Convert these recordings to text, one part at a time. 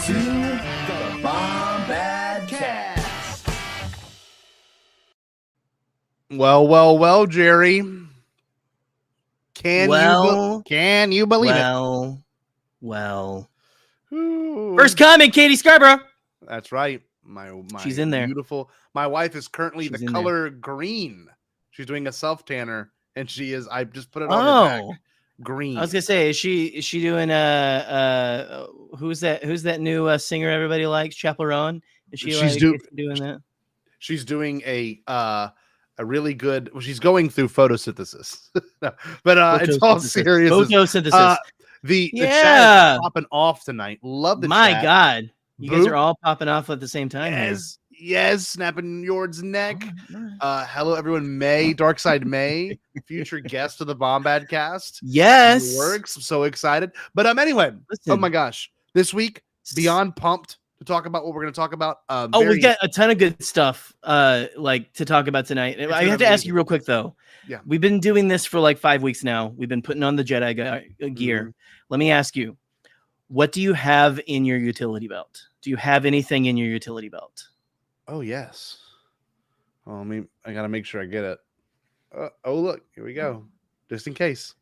to the Bombadcast. Well, Jerry. Can you believe it? Ooh. First comment, Katie Scarborough. That's right. My She's in there. Beautiful. My wife is currently She's the in color green. She's doing a self tanner, and she is. I just put it on her back. Green. I was gonna say, is she doing who's that new singer everybody likes, Chappell Rowan? Is she's doing that? She's doing a really good. Well, she's going through photosynthesis, but it's all serious. Photosynthesis. The chat is popping off tonight. Love the chat. God, you guys are all popping off at the same time. Yes, snapping Yord's neck. Hello, everyone. May, Darkside May, future guest of the Bombadcast. Yes, works. I'm so excited. But anyway, listen. Oh my gosh, this week beyond pumped to talk about what we're going to talk about. We've got a ton of good stuff like to talk about tonight. I have to ask you real quick though. Yeah, we've been doing this for like 5 weeks now. We've been putting on the Jedi gear. Mm-hmm. Let me ask you, what do you have in your utility belt? Do you have anything in your utility belt? Oh, yes. Oh, I got to make sure I get it. Oh, look, here we go. Just in case.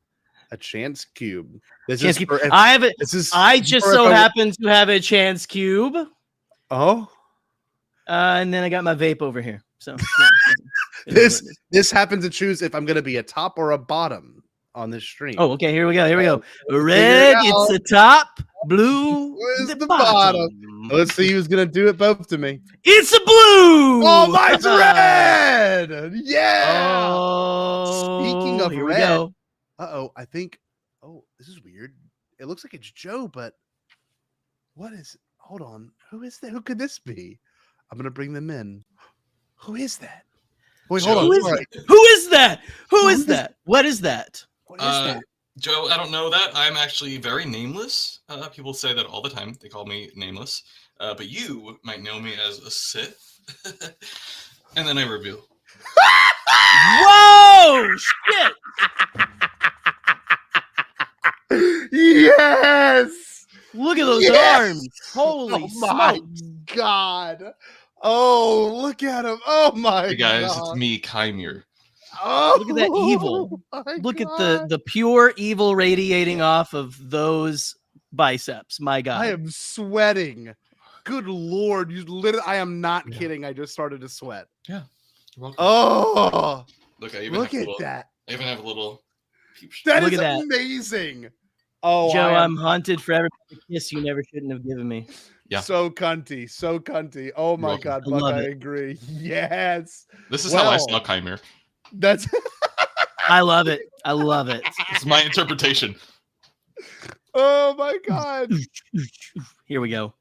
A chance cube. I just so happen to have a chance cube. Oh. And then I got my vape over here. So this happens to choose if I'm going to be a top or a bottom on this stream. Oh, okay. Here we go. Red, it's the top. Blue, where's the bottom? Let's see who's gonna do it both to me. It's a blue. Oh, mine's red. Yeah. Oh, speaking of here red. We go. I think. Oh, this is weird. It looks like it's Joe, but what is? Hold on. Who is that? Who could this be? I'm gonna bring them in. Who is that? Wait, hold on. Who is that? What is that? What is that? Joe, I don't know that. I'm actually very nameless. People say that all the time. They call me nameless. But you might know me as a Sith. And then I reveal. Whoa! Shit! Yes! Look at those arms. Holy my God. Oh, look at him. Oh, my God. Hey, guys, it's me, Chimere. Oh, look at that evil. Look at the pure evil radiating off of those biceps. My God. I am sweating. Good Lord. I am not kidding. I just started to sweat. Yeah. You're welcome. Oh, look at that. I even have a little peep show. That is amazing. Oh, Joe, I'm haunted for every kiss you never shouldn't have given me. Yeah. So cunty. Oh my God, Buck, I agree. Yes. This is how I saw Chimere. That's I love it. It's my interpretation. Oh my God. Here we go.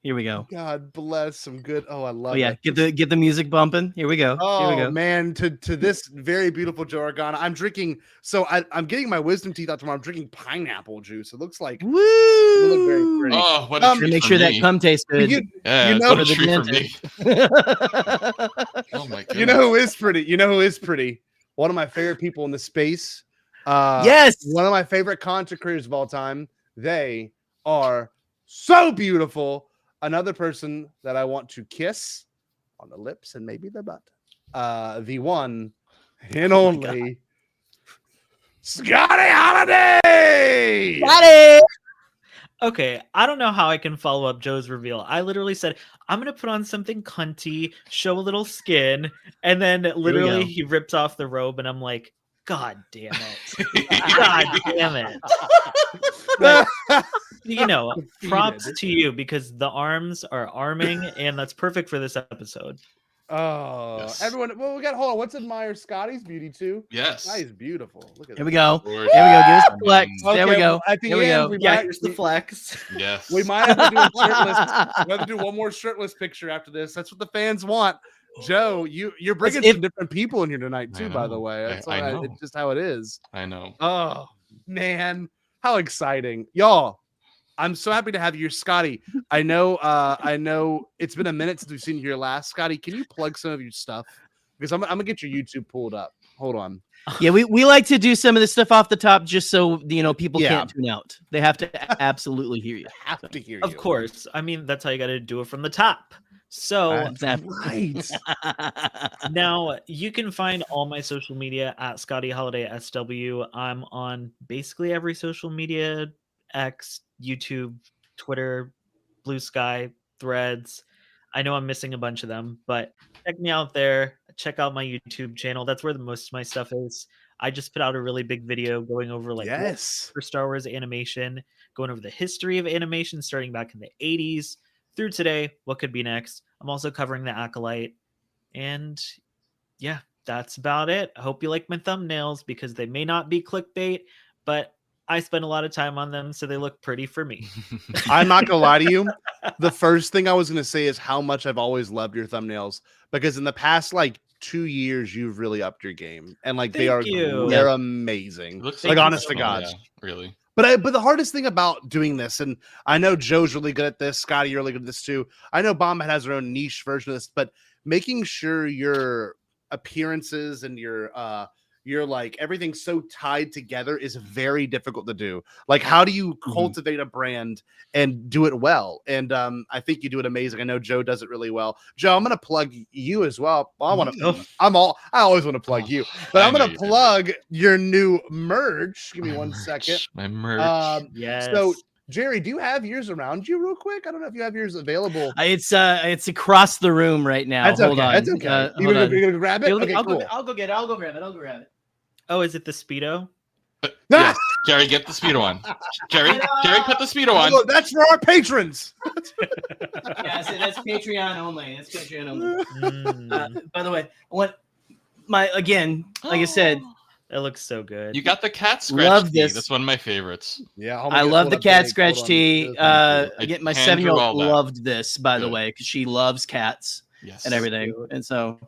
God bless some good. Oh, I love it. Get the music bumping. Here we go. Oh, here we go. Man, to this very beautiful Joe Organa. I'm drinking. So I'm getting my wisdom teeth out tomorrow. I'm drinking pineapple juice. It looks like woo. It looks very pretty. Oh, what a treat make for sure me. that cum tastes good. You know, what a treat for me. Oh my God. You know who is pretty? One of my favorite people in the space. Yes. One of my favorite content creators of all time. They are so beautiful. Another person that I want to kiss on the lips and maybe the butt. The one and only Scotty Holiday. Scotty. Okay, I don't know how I can follow up Joe's reveal. I literally said, I'm going to put on something cunty, show a little skin, and then literally he rips off the robe, and I'm like, God damn it. God damn it. But, props to you because the arms are arming, and that's perfect for this episode. Oh, yes. Everyone. Well, we got hold on. Let's admire Scotty's beauty too. Yes, Scotty's beautiful. Look at Here we go. Gorgeous. Here we go. Give us the flex. Okay, there we go. At the Here we end, go. Here's the flex. Yes, we might have to do a shirtless. We have to do one more shirtless picture after this. That's what the fans want. Joe, you're bringing some different people in here tonight too. By the way, that's I know. It's just how it is. I know. Oh man, how exciting, y'all! I'm so happy to have you, Scotty. I know it's been a minute since we've seen you here last. Scotty, can you plug some of your stuff because I'm gonna get your YouTube pulled up. Hold on. Yeah, we like to do some of this stuff off the top just so people Yeah. can't tune out. They have to absolutely hear you. Have to hear Of you. course. I mean, that's how you got to do it from the top. So That's right. now you can find all my social media at Scotty Holiday SW. I'm on basically every social media: X, YouTube, Twitter, Blue Sky, Threads. I know I'm missing a bunch of them, but check me out there. Check out my YouTube channel. That's where the most of my stuff is. I just put out a really big video going over Yes. for Star Wars animation, going over the history of animation starting back in the 80s through today, what could be next. I'm also covering the Acolyte. And yeah, that's about it. I hope you like my thumbnails because they may not be clickbait, but I spend a lot of time on them, so they look pretty for me. I'm not gonna lie to you. The first thing I was gonna say is how much I've always loved your thumbnails, because in the past 2 years you've really upped your game, and Thank you. they're amazing. Looks Like, honest to God. Yeah, really. But the hardest thing about doing this, and I know Joe's really good at this, Scotty, you're really good at this too. I know Bombad has their own niche version of this, but making sure your appearances and your everything's so tied together is very difficult to do. Like, how do you cultivate a brand and do it well? And I think you do it amazing. I know Joe does it really well. Joe, I'm gonna plug you as well. I always want to plug you, but I'm gonna plug your new merch. Give me one second. My merch. Yes. So Jerry, do you have yours around you real quick? I don't know if you have yours available. It's across the room right now. That's Hold okay. on. That's okay. You're gonna grab it? Okay, cool. I'll go get it. I'll go grab it. Oh, is it the Speedo? Yes. Jerry, get the Speedo on. Jerry, put the Speedo on. Look, that's for our patrons. Yeah, so that's Patreon only. That's Patreon only. Mm, By the way, like I said, it looks so good. You got the cat scratch Love tee. this. That's one of my favorites. Yeah, I love the cat scratch tee. I Again, my hand drew 7-year-old all that. loved this, by the Good. way, because she loves cats Yes. and everything. And so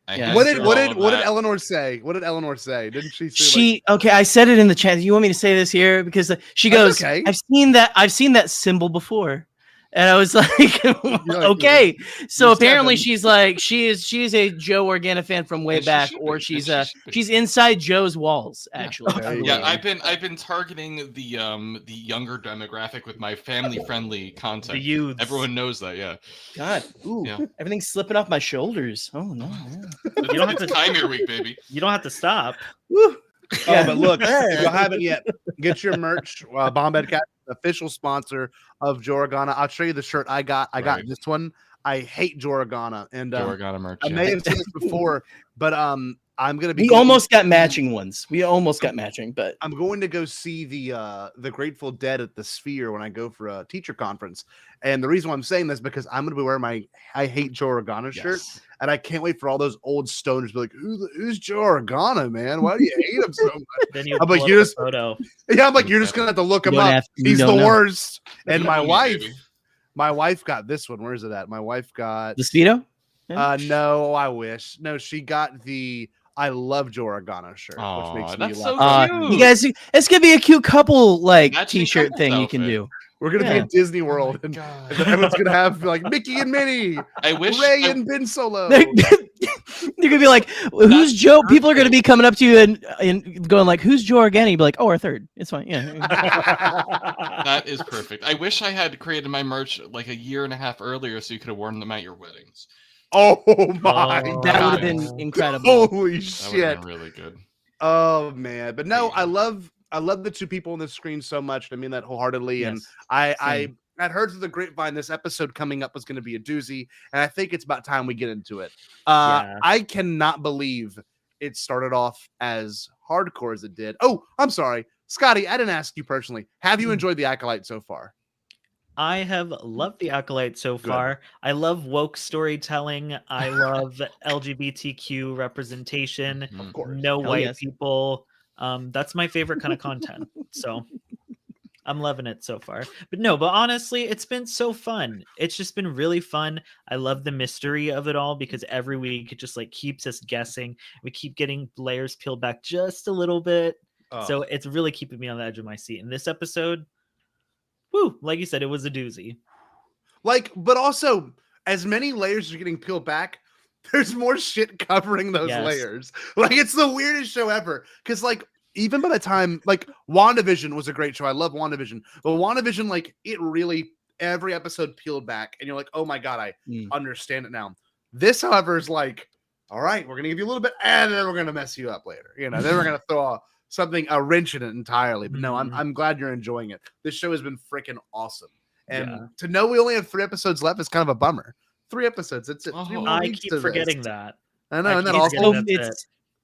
I Yeah. hand What did drew what all did of what did that. Eleanor say? What did Eleanor say? Didn't she say she okay, I said it in the chat. You want me to say this here? Because she goes, okay. I've seen that symbol before. And I was like, okay. So you're apparently 7. she is a Joe Organa fan from way And she back, should or be. she's And she should be. she's inside Joe's walls, actually. There you Yeah, go. I've been targeting the younger demographic with my family friendly content. The youths. Everyone knows that, yeah. God, ooh, Yeah. everything's slipping off my shoulders. Oh no. You don't have to- time your week, baby. You don't have to stop. Woo. Oh, but look, if you haven't yet, get your merch. Bombadcast, official sponsor of Joe Organa. I'll show you the shirt I got. I got Right. this one. I hate Joe Organa, and Joe Organa merch. I yeah. may have seen this before, but I'm gonna be. We almost got matching ones. We almost got matching, but I'm going to go see the Grateful Dead at the Sphere when I go for a teacher conference. And the reason why I'm saying this is because I'm going to be wearing my I Hate Joe Organa shirt, Yes. and I can't wait for all those old stoners to be like, "Who's Joe Organa, man? Why do you hate him so much?" Then you I'm like, pull you up a just- photo. Yeah, I'm like, you're just gonna have to look You him don't up. have to- you He's the don't know. worst. And You my know me, wife, baby. my wife got this one. Where is it at? My wife got. the Speedo? No, I wish. No, she got the I Love Joe Organa shirt, Aw, which makes me that's laugh. so cute. You guys, it's gonna be a cute couple Matching t-shirt couples thing you can outfit. do. We're gonna be Yeah. in Disney Oh World, my and God. everyone's gonna have like Mickey and Minnie, I wish Ray I- and Ben Solo. They're gonna be like, "Who's That's Joe?" People are gonna perfect. be coming up to you and going like, "Who's Joe Organa?" You'd be like, "Oh, our third. It's fine." Yeah. That is perfect. I wish I had created my merch like a year and a half earlier so you could have worn them at your weddings. Oh my Oh, That would god! have been incredible. Holy That would have shit! been really good. Oh man! But no, Yeah. I love the two people on the screen so much. I mean that wholeheartedly, and Yes. I Same. I'd heard through the grapevine this episode coming up was going to be a doozy, and I think it's about time we get into it. Yeah. I cannot believe it started off as hardcore as it did. Oh, I'm sorry, Scotty. I didn't ask you personally. Have you enjoyed the Acolyte so far? I have loved the Acolyte so far. I love woke storytelling. I love LGBTQ representation. Of course. No Hell white yes. people. That's my favorite kind of content. So I'm loving it so far. But honestly, it's been so fun. It's just been really fun. I love the mystery of it all because every week it just like keeps us guessing. We keep getting layers peeled back just a little bit. Oh. So it's really keeping me on the edge of my seat. In this episode, woo, like you said, it was a doozy. Like, but also as many layers are getting peeled back, there's more shit covering those Yes. layers. Like, it's the weirdest show ever. Because, like, even by the time, like, WandaVision was a great show. I love WandaVision. But WandaVision, like, it really, every episode peeled back. And you're like, oh my God, I understand it now. This, however, is like, all right, we're going to give you a little bit, and then we're going to mess you up later. You know, then we're going to throw a wrench in it entirely. But no, I'm glad you're enjoying it. This show has been freaking awesome. And to know we only have 3 episodes left is kind of a bummer. 3 episodes. That's it. 3 more I weeks keep to forgetting this. that. I know. And then keep also, forgetting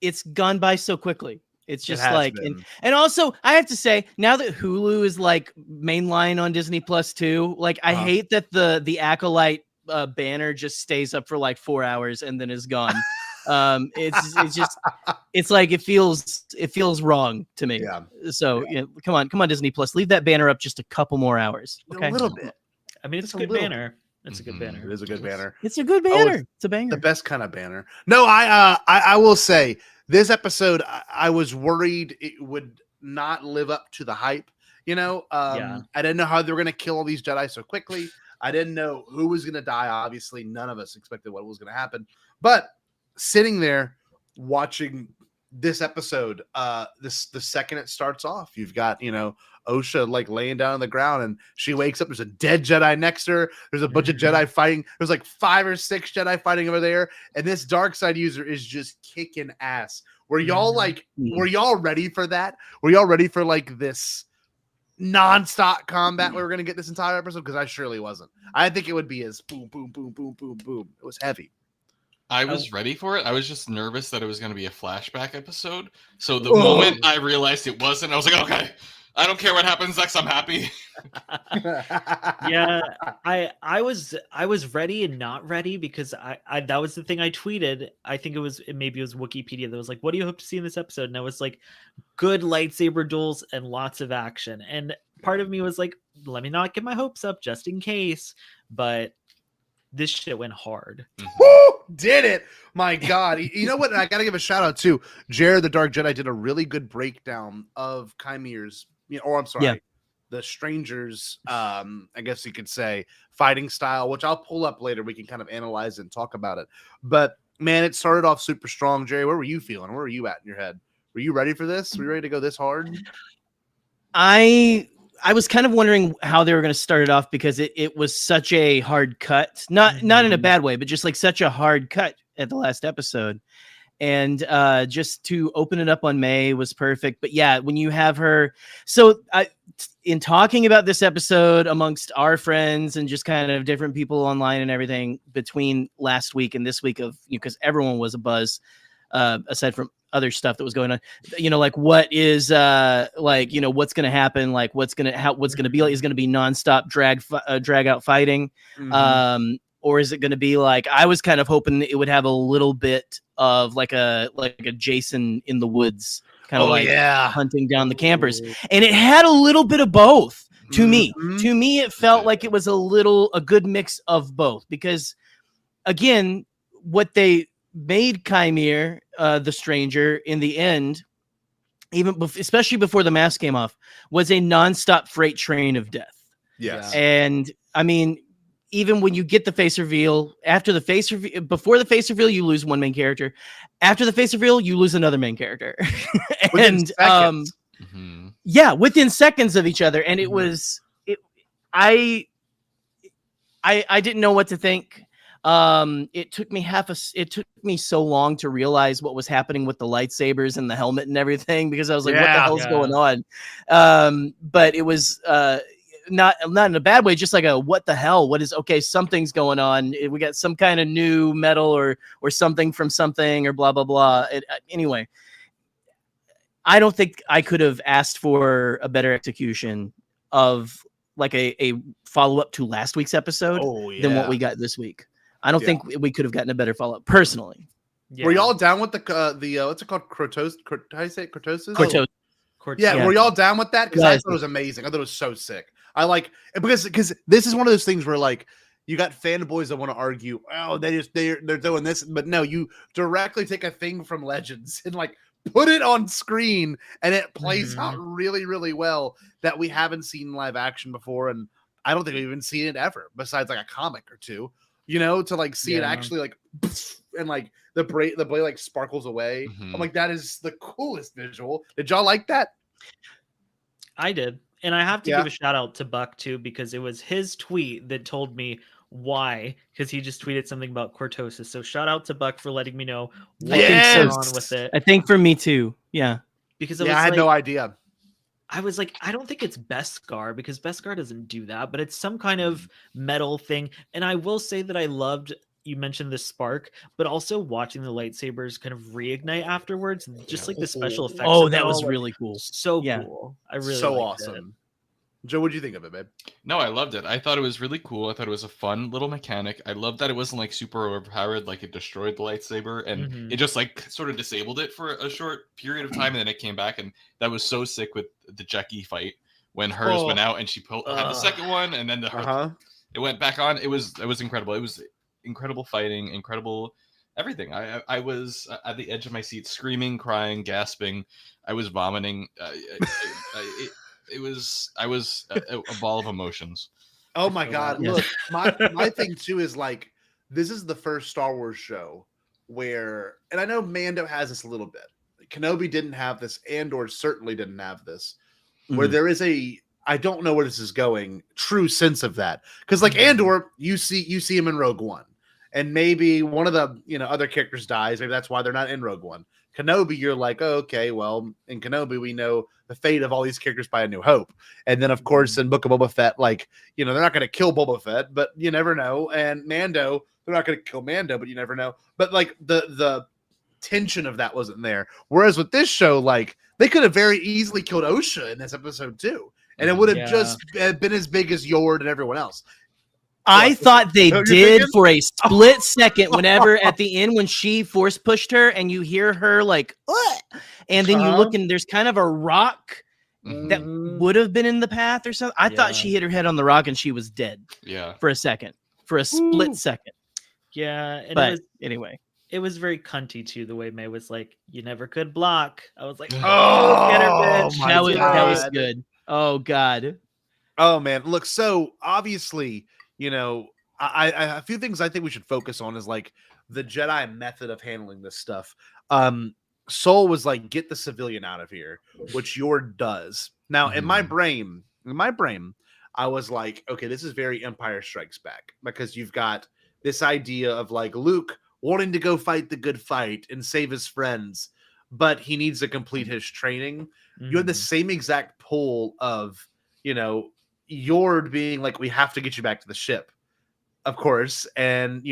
it's gone by so quickly. It's just has like, been. and also I have to say, now that Hulu is like mainline on Disney Plus too, like I hate that the Acolyte banner just stays up for like 4 hours and then is gone. It's just it's like it feels wrong to me. Yeah. So come on, Disney Plus, leave that banner up just a couple more hours. Okay, a little bit. I mean, it's a good little. banner. It's a good banner. It is a good banner. It's a good banner. It's a banger. The best kind of banner. No, I will say this episode, I was worried it would not live up to the hype. You know, I didn't know how they were going to kill all these Jedi so quickly. I didn't know who was going to die. Obviously, none of us expected what was going to happen. But sitting there watching this episode, the second it starts off, you've got, Osha like laying down on the ground and she wakes up. There's a dead Jedi next to her. There's a bunch of Jedi fighting. There's like 5 or 6 Jedi fighting over there. And this dark side user is just kicking ass. Were y'all were y'all ready for that? Were y'all ready for like this non-stop combat we were going to get this entire episode? Because I surely wasn't. I think it would be as boom, boom, boom, boom, boom, boom. It was heavy. I was ready for it. I was just nervous that it was going to be a flashback episode. So the moment I realized it wasn't, I was like, okay, I don't care what happens next. I'm happy. Yeah, I was ready and not ready because I that was the thing I tweeted. I think maybe it was Wikipedia that was like, what do you hope to see in this episode? And I was like, good lightsaber duels and lots of action. And part of me was like, let me not get my hopes up just in case. But this shit went hard. Did it? My God. You know what? I got to give a shout out to Jared the Dark Jedi did a really good breakdown of Chimere's, the Strangers, I guess you could say, fighting style, which I'll pull up later. We can kind of analyze it and talk about it. But man, it started off super strong. Jerry, where were you feeling? Where were you at in your head? Were you ready for this? Were you ready to go this hard? I was kind of wondering how they were going to start it off because it was such a hard cut, not in a bad way, but just like such a hard cut at the last episode. And just to open it up on May was perfect. But yeah, when you have her, so in talking about this episode amongst our friends and just kind of different people online and everything between last week and this week because everyone was abuzz, aside from other stuff that was going on, like what is what's going to happen, like what's going to be like, is going to be nonstop drag out fighting, or is it going to be like, I was kind of hoping it would have a little bit of like a Jason in the woods kind of hunting down the campers, and it had a little bit of both to me. To me, it felt like it was a good mix of both, because again, what they made Chimere, the stranger, in the end, especially before the mask came off, was a nonstop freight train of death. Yes. And I mean, even when you get the face reveal, before the face reveal, you lose one main character. After the face reveal, you lose another main character. And within seconds of each other. And I didn't know what to think. It took me so long to realize what was happening with the lightsabers and the helmet and everything, because I was like, what the hell's going on? But it was not in a bad way, just like what the hell? Something's going on. We got some kind of new metal or something from something or blah, blah, blah. Anyway, I don't think I could have asked for a better execution of like a follow-up to last week's episode than what we got this week. I don't think we could have gotten a better follow-up, personally. Were y'all down with the what's it called? Crotosis? How do you say it? Crotosis? Yeah, were y'all down with that? Because I thought it was amazing. I thought it was so sick. I like it because this is one of those things where like you got fanboys that want to argue, they're doing this, but no, you directly take a thing from Legends and like put it on screen, and it plays out really, really well, that we haven't seen live action before, and I don't think we've even seen it ever, besides like a comic or two. To like see it actually like and like the blade like sparkles away. Mhm. I'm like, that is the coolest visual. Did y'all like that? I did. And I have to Yeah. give a shout out to Buck too, because it was his tweet that told me why, because he just tweeted something about cortosis. So shout out to Buck for letting me know what's going on with it. I think for me too. Yeah. Because I had no idea. I was like, I don't think it's Beskar, because Beskar doesn't do that, but it's some kind of metal thing. And I will say that I loved, you mentioned the spark, but also watching the lightsabers kind of reignite afterwards, just like the special effects. Oh, of that it was all, like, really cool. so Yeah. cool. I really So liked it. awesome. Joe, what'd you think of it, babe? No, I loved it. I thought it was really cool. I thought it was a fun little mechanic. I loved that it wasn't like super overpowered, like it destroyed the lightsaber and it just like sort of disabled it for a short period of time, and then it came back, and that was so sick with the Jackie fight when hers went out and she had the second one, and then it went back on. It was incredible. It was incredible fighting, incredible everything. I was at the edge of my seat, screaming, crying, gasping. I was vomiting. I was a ball of emotions. Oh my God. Yes. Look, my thing too is like, this is the first Star Wars show where, and I know Mando has this a little bit. Kenobi didn't have this, Andor certainly didn't have this, where there is I don't know where this is going, true sense of that. Because like Andor, you see him in Rogue One. And maybe one of the other characters dies. Maybe that's why they're not in Rogue One. Kenobi, you're like, oh, okay, well, in Kenobi, we know the fate of all these characters by A New Hope. And then, of course, in Book of Boba Fett, like, they're not going to kill Boba Fett, but you never know. And Mando, they're not going to kill Mando, but you never know. But like the tension of that wasn't there. Whereas with this show, like, they could have very easily killed Osha in this episode too. And it would have just been as big as Yord and everyone else. I thought they did for a split second whenever at the end when she force pushed her and you hear her like, what? And then you look and there's kind of a rock that would have been in the path or something. I thought she hit her head on the rock and she was dead. Yeah. For a second. For a split second. Yeah. And but anyway. It was very cunty too, the way May was like, you never could block. I was like, get her, bitch. That was good. Oh God. Oh man. Look, so obviously, I a few things I think we should focus on is like the Jedi method of handling this stuff. Soul was like, get the civilian out of here, which Yord does. Now, in my brain, I was like, okay, this is very Empire Strikes Back, because you've got this idea of like Luke wanting to go fight the good fight and save his friends, but he needs to complete his training. You had the same exact pull of, Yord being like, we have to get you back to the ship, of course. And,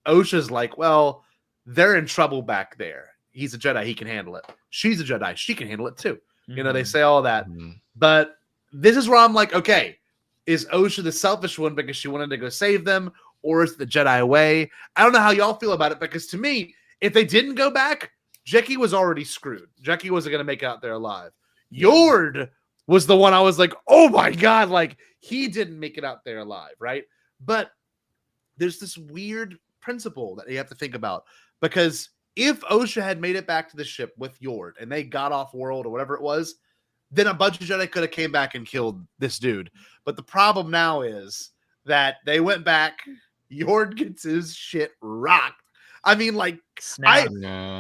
Osha's like, well, they're in trouble back there. He's a Jedi. He can handle it. She's a Jedi. She can handle it too. They say all that. But this is where I'm like, okay, is Osha the selfish one because she wanted to go save them, or is it the Jedi way? I don't know how y'all feel about it, because to me, if they didn't go back, Jackie was already screwed. Jackie wasn't going to make it out there alive. Yord was the one I was like, oh my God, like he didn't make it out there alive, right? But there's this weird principle that you have to think about, because if Osha had made it back to the ship with Yord and they got off world or whatever it was, then a bunch of Jedi could have came back and killed this dude. But the problem now is that they went back, Yord gets his shit rocked. I mean, like,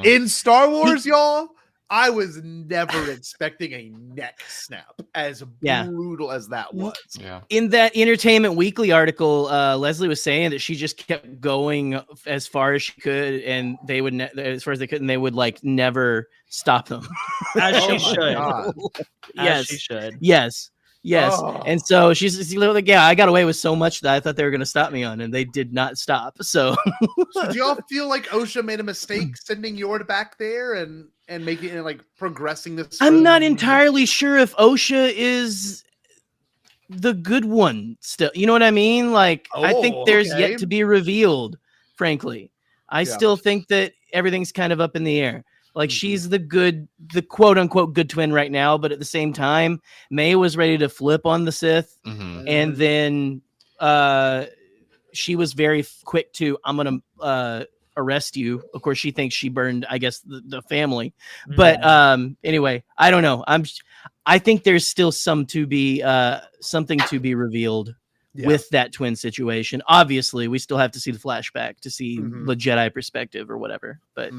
in Star Wars, y'all, I was never expecting a neck snap as brutal as that was. Yeah. In that Entertainment Weekly article, Leslie was saying that she just kept going as far as she could, and they would, as far as they could, and they would like never stop them. As she should. Yes, she should. Yes. And so she's like, yeah, I got away with so much that I thought they were going to stop me on, and they did not stop. So do y'all feel like Osha made a mistake sending Yord back there and making it like progressing this? I'm not entirely sure if Osha is the good one still. You know what I mean? Like, I think there's yet to be revealed, frankly. I still think that everything's kind of up in the air. Like, she's the quote unquote good twin right now, but at the same time, May was ready to flip on the Sith, and then she was very quick to, I'm gonna arrest you. Of course, she thinks she burned, I guess, the family. But anyway, I don't know. I think there's still something to be revealed with that twin situation. Obviously, we still have to see the flashback to see the Jedi perspective or whatever. But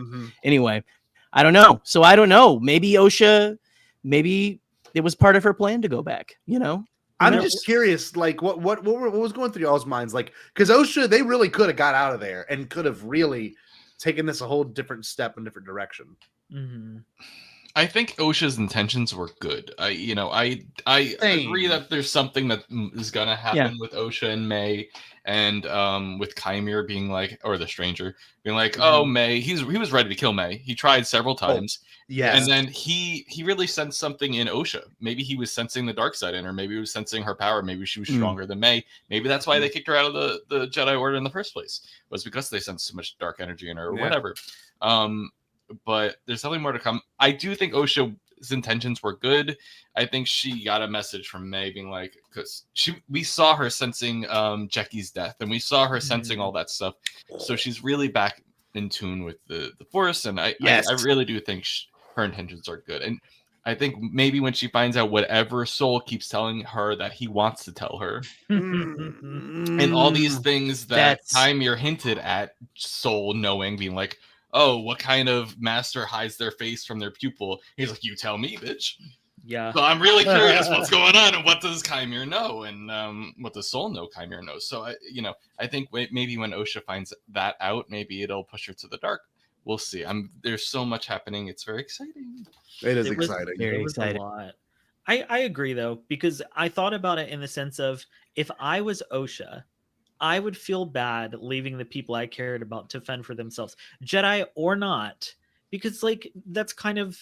anyway, I don't know. So I don't know. Maybe OSHA, maybe it was part of her plan to go back, you know? I'm just curious, like what was going through y'all's minds, like because OSHA, they really could have got out of there and could have really taken this a whole different step in different direction. I think OSHA's intentions were good. I agree that there's something that is gonna happen with OSHA and May, and with Chimera being like, or the stranger being like, oh, May, he was ready to kill May. He tried several times. Yes. And then he really sensed something in OSHA. Maybe he was sensing the dark side in her. Maybe he was sensing her power. Maybe she was stronger than May. Maybe that's why they kicked her out of the Jedi Order in the first place. Was because they sensed so much dark energy in her or whatever. But there's something more to come. I do think OSHA's intentions were good. I think she got a message from May being like, because we saw her sensing Jackie's death, and we saw her sensing all that stuff. So she's really back in tune with the Force, and I really do think her intentions are good. And I think maybe when she finds out whatever Soul keeps telling her that he wants to tell her, and all these things that Chimera hinted at Soul knowing, being like, oh, what kind of master hides their face from their pupil? He's like, you tell me, bitch. Yeah. So I'm really curious what's going on, and what does Chimera know, and what does Soul know Chimera knows. So I think maybe when OSHA finds that out, maybe it'll push her to the dark. We'll see. There's so much happening. It's very exciting. It is exciting. Very exciting. A lot. I agree though, because I thought about it in the sense of, if I was OSHA, I would feel bad leaving the people I cared about to fend for themselves, Jedi or not, because like that's kind of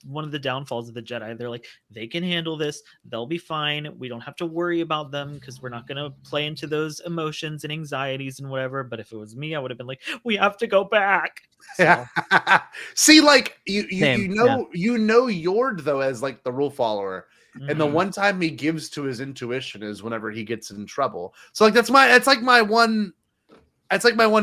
one of the downfalls of the Jedi. They're like, they can handle this, they'll be fine, we don't have to worry about them because we're not going to play into those emotions and anxieties and whatever. But if it was me, I would have been like, we have to go back. So. See, like you know Yord though as like the rule follower. And the one time he gives to his intuition is whenever he gets in trouble. So like that's my one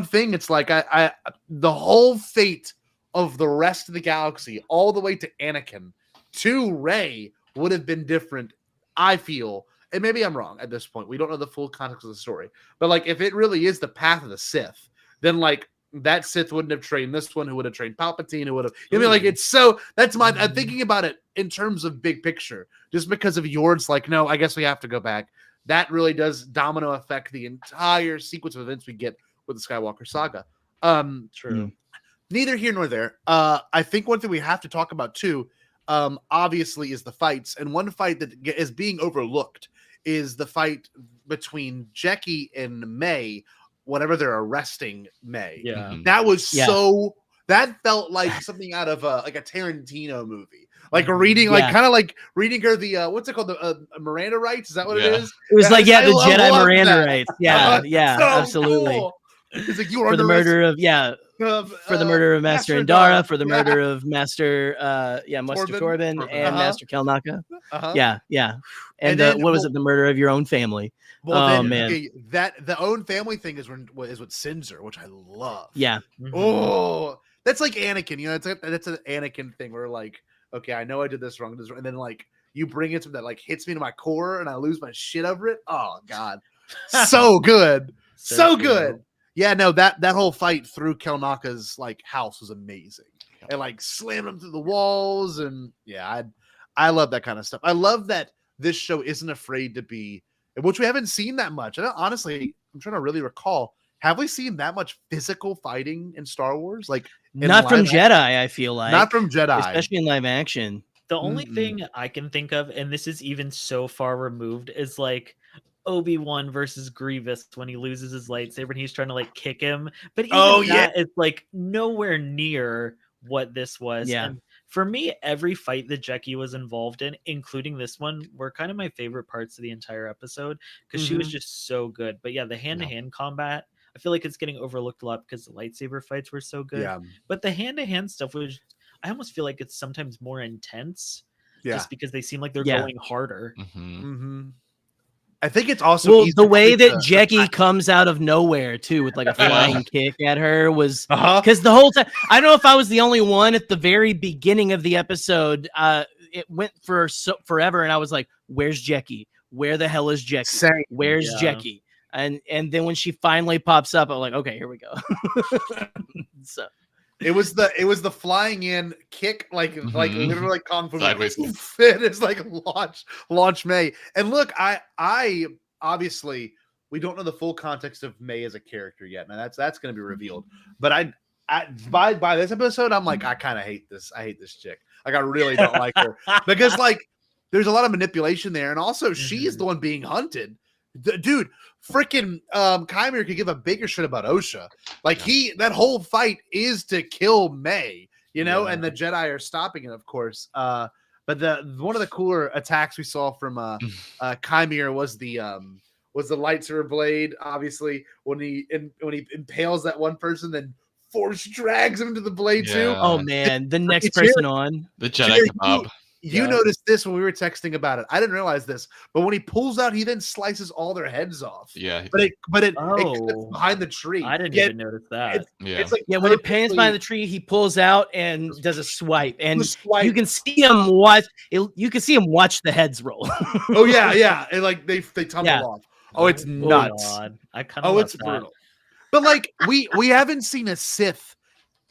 thing. It's like I the whole fate of the rest of the galaxy, all the way to Anakin to Rey, would have been different, I feel. And maybe I'm wrong at this point. We don't know the full context of the story. But like if it really is the path of the Sith, then like that Sith wouldn't have trained this one, who would have trained Palpatine, who would have, I mean, like, it's so, that's my, I'm thinking about it in terms of big picture, just because of Yord's like, no, I guess we have to go back. That really does domino affect the entire sequence of events we get with the Skywalker saga. True. Neither here nor there. I think one thing we have to talk about too, obviously, is the fights. And one fight that is being overlooked is the fight between Jackie and May whenever they're arresting May. Yeah. That was so, that felt like something out of like a Tarantino movie. Like reading, like kind of like reading her the what's it called, the Miranda rights? Is that what it is? It was like the I Jedi love Miranda that. rights. Yeah, So absolutely. cool. It's like you are For the murder of for the murder of Master Indara, for the murder of Master Master Torben and Master Kelnaka. And then, what was it? The murder of your own family. Well, man, okay, that the own family thing is what sins her, which I love. Yeah. Oh, that's like Anakin. You know, that's an Anakin thing where like, okay, I know I did this wrong, and then like you bring it to that like hits me to my core, and I lose my shit over it. Oh God, so good, so good. Yeah, no, that whole fight through Kelnaka's like house was amazing, and like slamming him through the walls, and yeah, I love that kind of stuff. I love that this show isn't afraid to be, which we haven't seen that much. And honestly, I'm trying to really recall, have we seen that much physical fighting in Star Wars? Like not from Jedi, I feel like. Not from Jedi, especially in live action. The only thing I can think of, and this is even so far removed, is like Obi-Wan versus Grievous when he loses his lightsaber and he's trying to like kick him. But even it's like nowhere near what this was. Yeah. And for me, every fight that Jackie was involved in, including this one, were kind of my favorite parts of the entire episode because she was just so good. But yeah, the hand-to-hand combat, I feel like it's getting overlooked a lot because the lightsaber fights were so good. Yeah. But the hand-to-hand stuff was, I almost feel like it's sometimes more intense just because they seem like they're going harder. I think it's also the way that Jackie comes out of nowhere too with like a flying kick at her was because the whole time, I don't know if I was the only one at the very beginning of the episode. It went for forever, and I was like, "Where's Jackie? where the hell is Jackie? Same. Where's Jackie? And then when she finally pops up, I'm like, okay, here we go. So it was the flying in kick, like literally like kung fu Sideways. It is like launch May. And look, I obviously we don't know the full context of May as a character yet, and that's going to be revealed. But by this episode, I'm like, I kind of hate this. I hate this chick. Like, I really don't like her because like there's a lot of manipulation there, and also she's the one being hunted. Dude, freaking Chimera could give a bigger shit about Osha. Like that whole fight is to kill May, you know, and the Jedi are stopping it, of course. But one of the cooler attacks we saw from Chimera was the lightsaber blade. Obviously, when he impales that one person, then force drags him into the blade too. Oh man, the next person on the Jedi kebab. You noticed this when we were texting about it. I didn't realize this, but when he pulls out, he then slices all their heads off. Yeah, but it cuts behind the tree. I didn't even notice that. It's like when it pans by the tree, he pulls out and does a swipe, and you can see him watch. You can see him watch the heads roll. Oh yeah, and like they tumble off. Oh, it's nuts. God. I kind of it's brutal. But like we haven't seen a Sith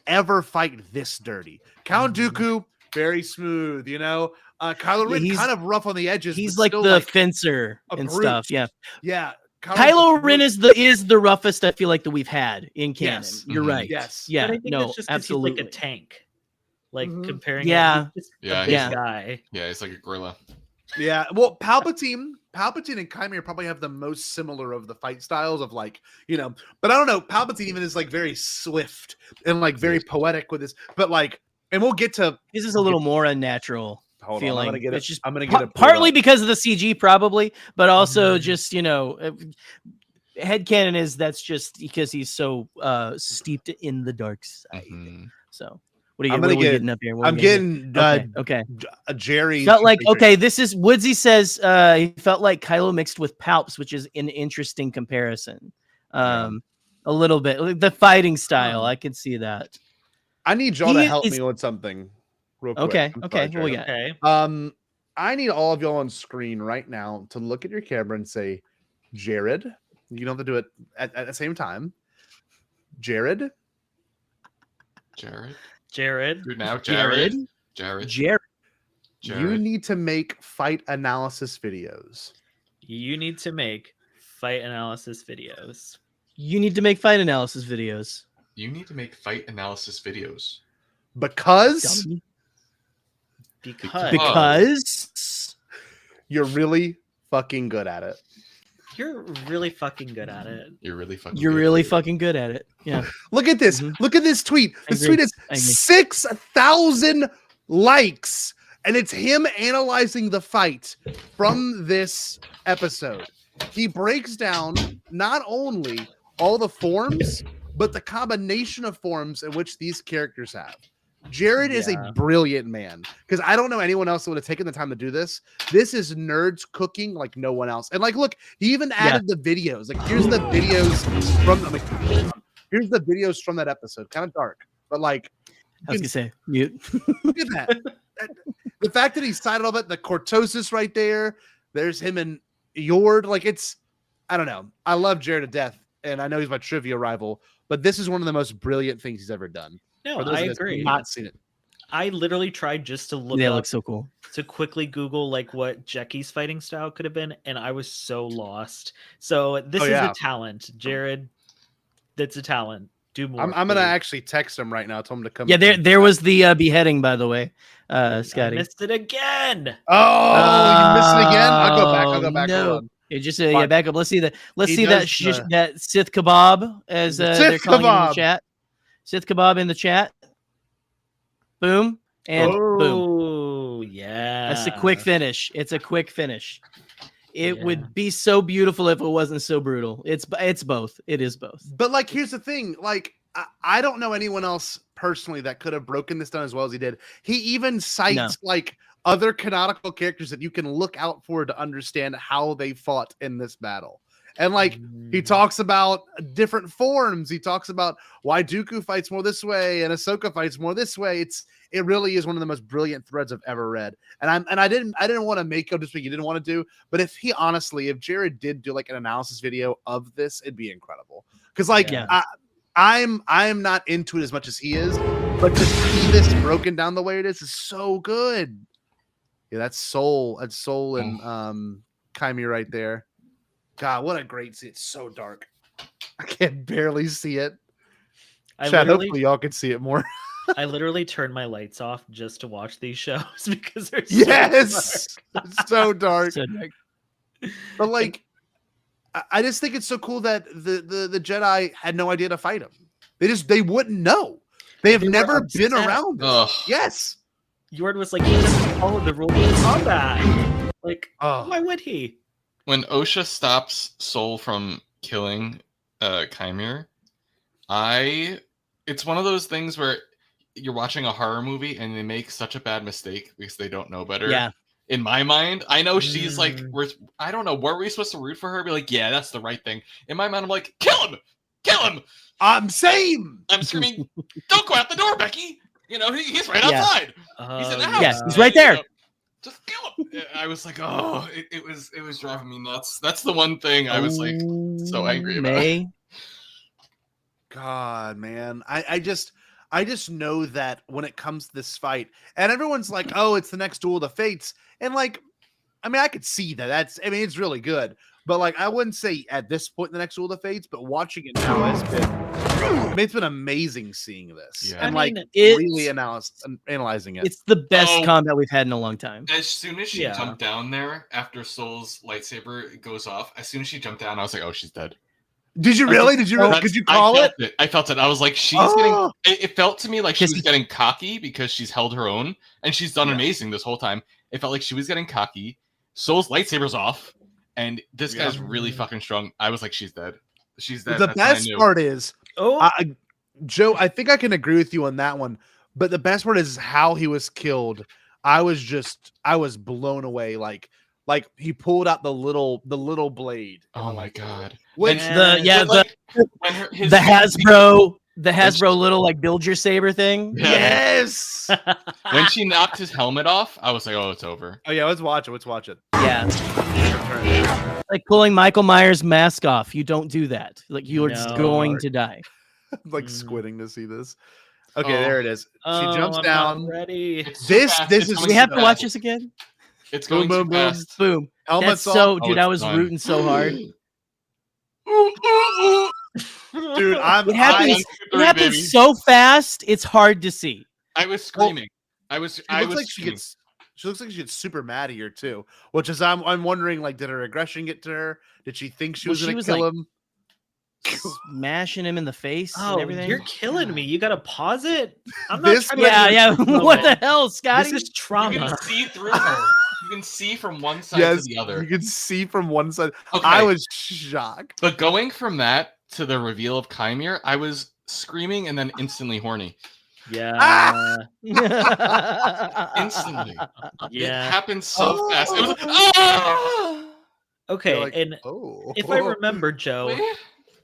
ever fight this dirty. Count Dooku. Very smooth, you know. Kylo Ren kind of rough on the edges. He's like the fencer and stuff. Yeah. Kylo Ren is the roughest I feel like that we've had in canon. Yes. You're right. Yes. Yeah. But I think that's just absolutely. He's like a tank. Like comparing. Yeah. He's a big guy. Yeah, he's like a gorilla. Yeah. Well, Palpatine and Chimera probably have the most similar of the fight styles of like, you know. But I don't know. Palpatine even is like very swift and like very poetic with this. But like. And we'll get to this is a little more unnatural feeling. I'm gonna get it partly because of the CG, probably, but also just headcanon is that's just because he's so steeped in the dark side. So what are we getting up here? I'm getting okay. Jerry felt like This is Woodsy says he felt like Kylo mixed with Palps, which is an interesting comparison. A little bit the fighting style. I can see that. I need y'all to help me with something real quick. Okay. Sorry, what we got? Okay. I need all of y'all on screen right now to look at your camera and say, Jared. You don't have to do it at the same time. Jared. Dude, now Jared. You need to make fight analysis videos. You need to make fight analysis videos. You need to make fight analysis videos. You need to make fight analysis videos. Because you're really fucking good at it. You're really fucking good at it. You're really fucking good at it. Yeah. Look at this. Look at this tweet. This tweet is 6,000 likes. And it's him analyzing the fight from this episode. He breaks down not only all the forms, but the combination of forms in which these characters have. Jared is a brilliant man because I don't know anyone else that would have taken the time to do this. This is nerds cooking like no one else. And like, look, he even added the videos. Like, here's the videos from that episode. Kind of dark, but like, I was gonna say mute. Look at that. The fact that he cited all that, the cortosis right there. There's him and Yord. Like, it's, I don't know. I love Jared to death, and I know he's my trivia rival. But this is one of the most brilliant things he's ever done. No, I agree. Not seen it. I literally tried just to look. It looks so cool. To quickly Google like what Jackie's fighting style could have been, and I was so lost. So this is a talent, Jared. That's a talent. Do more. I'm gonna actually text him right now. Tell him to come. Yeah, there was the beheading, by the way, Scotty. I missed it again. Oh, you missed it again. I'll go back. No. It just back up. Let's see that. Let's see that that Sith kebab as they're calling it in the chat. Sith kebab in the chat. Boom and boom. Oh yeah, that's a quick finish. It's a quick finish. It would be so beautiful if it wasn't so brutal. It's both. It is both. But like, here's the thing. Like, I don't know anyone else personally that could have broken this down as well as he did. He even cites like other canonical characters that you can look out for to understand how they fought in this battle. And like he talks about different forms. He talks about why Dooku fights more this way and Ahsoka fights more this way. It really is one of the most brilliant threads I've ever read. And I didn't want to make up just what you didn't want to do, but if Jared did do like an analysis video of this, it'd be incredible. Because like I'm not into it as much as he is, but to see this broken down the way it is so good. Yeah, that's Soul and Chimera right there. God, what a great scene. It's so dark. I can barely see it. Chad, hopefully y'all can see it more. I literally turned my lights off just to watch these shows because they're so dark. So dark. But like, I just think it's so cool that the Jedi had no idea to fight him. They wouldn't know. They never been around. Yes. Yord was like, he doesn't follow the rules of combat. Like, why would he? When Osha stops Soul from killing Chimera, it's one of those things where you're watching a horror movie and they make such a bad mistake because they don't know better. Yeah. In my mind, I know she's like, I don't know, were we supposed to root for her? Be like, yeah, that's the right thing. In my mind, I'm like, kill him. I'm screaming, don't go out the door, Becky. You know, he's right outside. He's in the house. Yes, he's right there. You know, just kill him. I was like, it was driving me nuts. That's the one thing I was like so angry about. God, man. I just know that when it comes to this fight, and everyone's like, oh, it's the next Duel of the Fates. And like, I mean, I could see that. It's really good. But like, I wouldn't say at this point in the next Duel of the Fates, but watching it now it's been amazing seeing this. Yeah. And really analyzing it. It's the best combat we've had in a long time. As soon as she jumped down there after Soul's lightsaber goes off, as soon as she jumped down, I was like, oh, she's dead. Did you really? Did you call it? I felt it. I was like, she's getting. It felt to me like she was getting cocky because she's held her own and she's done amazing this whole time. It felt like she was getting cocky. Soul's lightsaber's off, and this guy's really fucking strong. I was like, she's dead. She's dead. The best part is, Joe, I think I can agree with you on that one. But the best part is how he was killed. I was blown away. Like he pulled out the little blade. Oh my god! Which the Hasbro little like build your saber thing. Yeah. Yes. When she knocked his helmet off, I was like, oh, it's over. Oh yeah, let's watch it. Yeah. Like pulling Michael Myers' mask off. You don't do that. Like you are just going to die. I'm like squinting to see this. Okay, there it is. She jumps I'm not down. Ready. This is. We have to watch this again. It's going boom, too fast. Boom. Helmet's That's so, off. dude. I was rooting so hard. Dude, it happens so fast. It's hard to see. I was screaming. She looks like she gets super mad here too. Which is I'm wondering, like, did her aggression get to her? Did she think she was gonna kill him? Smashing him in the face and everything. You're killing me. You gotta pause it. I'm not trying What the hell, Scotty? This is trauma. You can see through her. You can see from one side to the other. You can see from one side. Okay. I was shocked. But going from that to the reveal of Chimera, I was screaming and then instantly horny. Yeah. Instantly. Yeah. It happened so fast. It was Okay, like, and if I remember, Joe, Wait.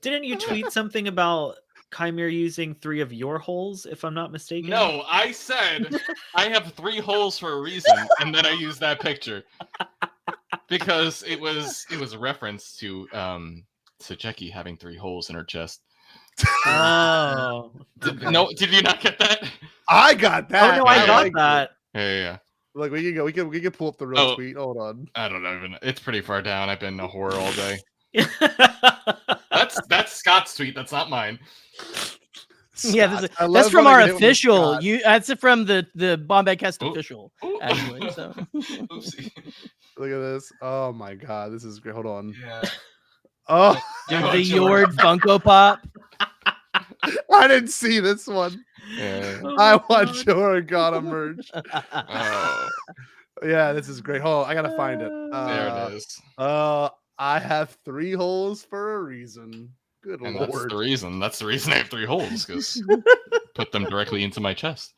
didn't you tweet something about Chimera using 3 of your holes, if I'm not mistaken? No, I said I have 3 holes for a reason, and then I used that picture because it was a reference to Jackie having 3 holes in her chest. Oh. Did you not get that? I got that. Oh no, I got that. Yeah. Like we can pull up the real tweet. Hold on. I don't know even. It's pretty far down. I've been a horror all day. That's Scott's tweet. That's not mine. Yeah, that's from our official. That's from the Bombadcast official. Actually, so. Oopsie. Look at this. Oh my god, this is great. Hold on. Yeah. Oh, the Yord Funko Pop. I didn't see this one. Yeah. I want your Gotta merch. Oh. Yeah, this is great. Hold on, I gotta find it. There it is. I have 3 holes for a reason. Good And lord. that's the reason. That's the reason I have 3 holes, because put them directly into my chest.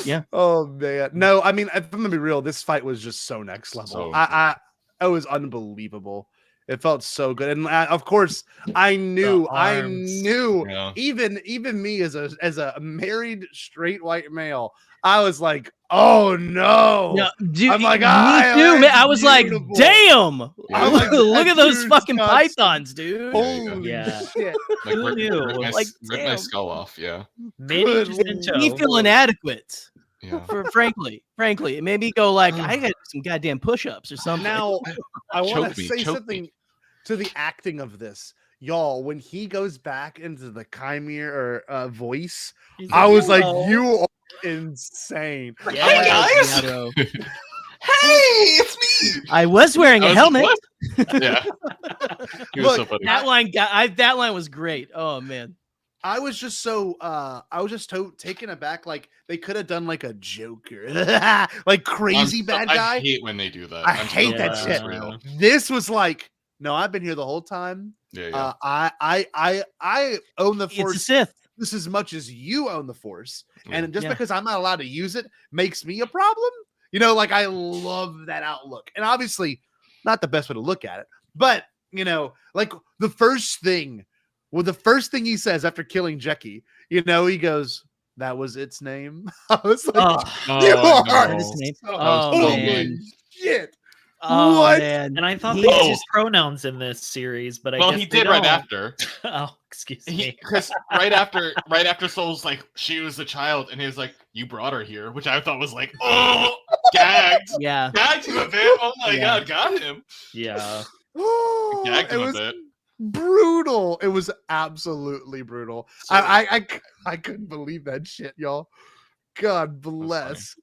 Yeah. Oh man. No, I mean, if I'm gonna be real, this fight was just so next level. So I it was unbelievable. It felt so good, and of course, I knew, Yeah. even me as a married straight white male, I was like, oh no, Yeah, dude, I'm like, me ah, too, man. that's I was like, beautiful. damn, I'm like, look that at those dude's fucking got some- pythons, dude. Holy Yeah. shit! Like Who knew? rip my Like, skull off. Yeah. Manny Good Jacinto. Me feel inadequate. Yeah. Frankly, it made me go like, I got to do some goddamn push-ups or something. Now, I want Choke to me, say choke something me. to the acting of this, y'all. When he goes back into the Chimere voice, He's I was like, "Hello." you are insane. Yeah. Hey guys! Yeah, bro. Hey, it's me. I was wearing I a was helmet. like, what? Yeah. He was so Look, funny. That line was great. Oh man. I was just so taken aback. Like they could have done like a Joker, like crazy bad guy. I hate when they do that. I I'm hate so that glad shit. it's real. This was like, no, I've been here the whole time. Yeah. I own the It's a Force Sith. just as much as you own the Force, and just Yeah. because I'm not allowed to use it makes me a problem. You know, like I love that outlook, and obviously, not the best way to look at it, but you know, like the first thing he says after killing Jackie, you know, he goes, "That was its name." I was like, Oh, "You Oh, are no. his name. so Oh, holy man. shit!" Oh What? man. And I thought He they Oh. used pronouns in this series, but I Well, guess he they did right don't. after. Oh, excuse me. Because right after Soul's like, she was a child, and he was like, you brought her here, which I thought was like, oh, gagged. Yeah. Gagged him a bit. Oh my Yeah. god, got him. Yeah. Gagged It him a was bit. brutal. It was absolutely brutal. So- I couldn't believe that shit, y'all. God bless.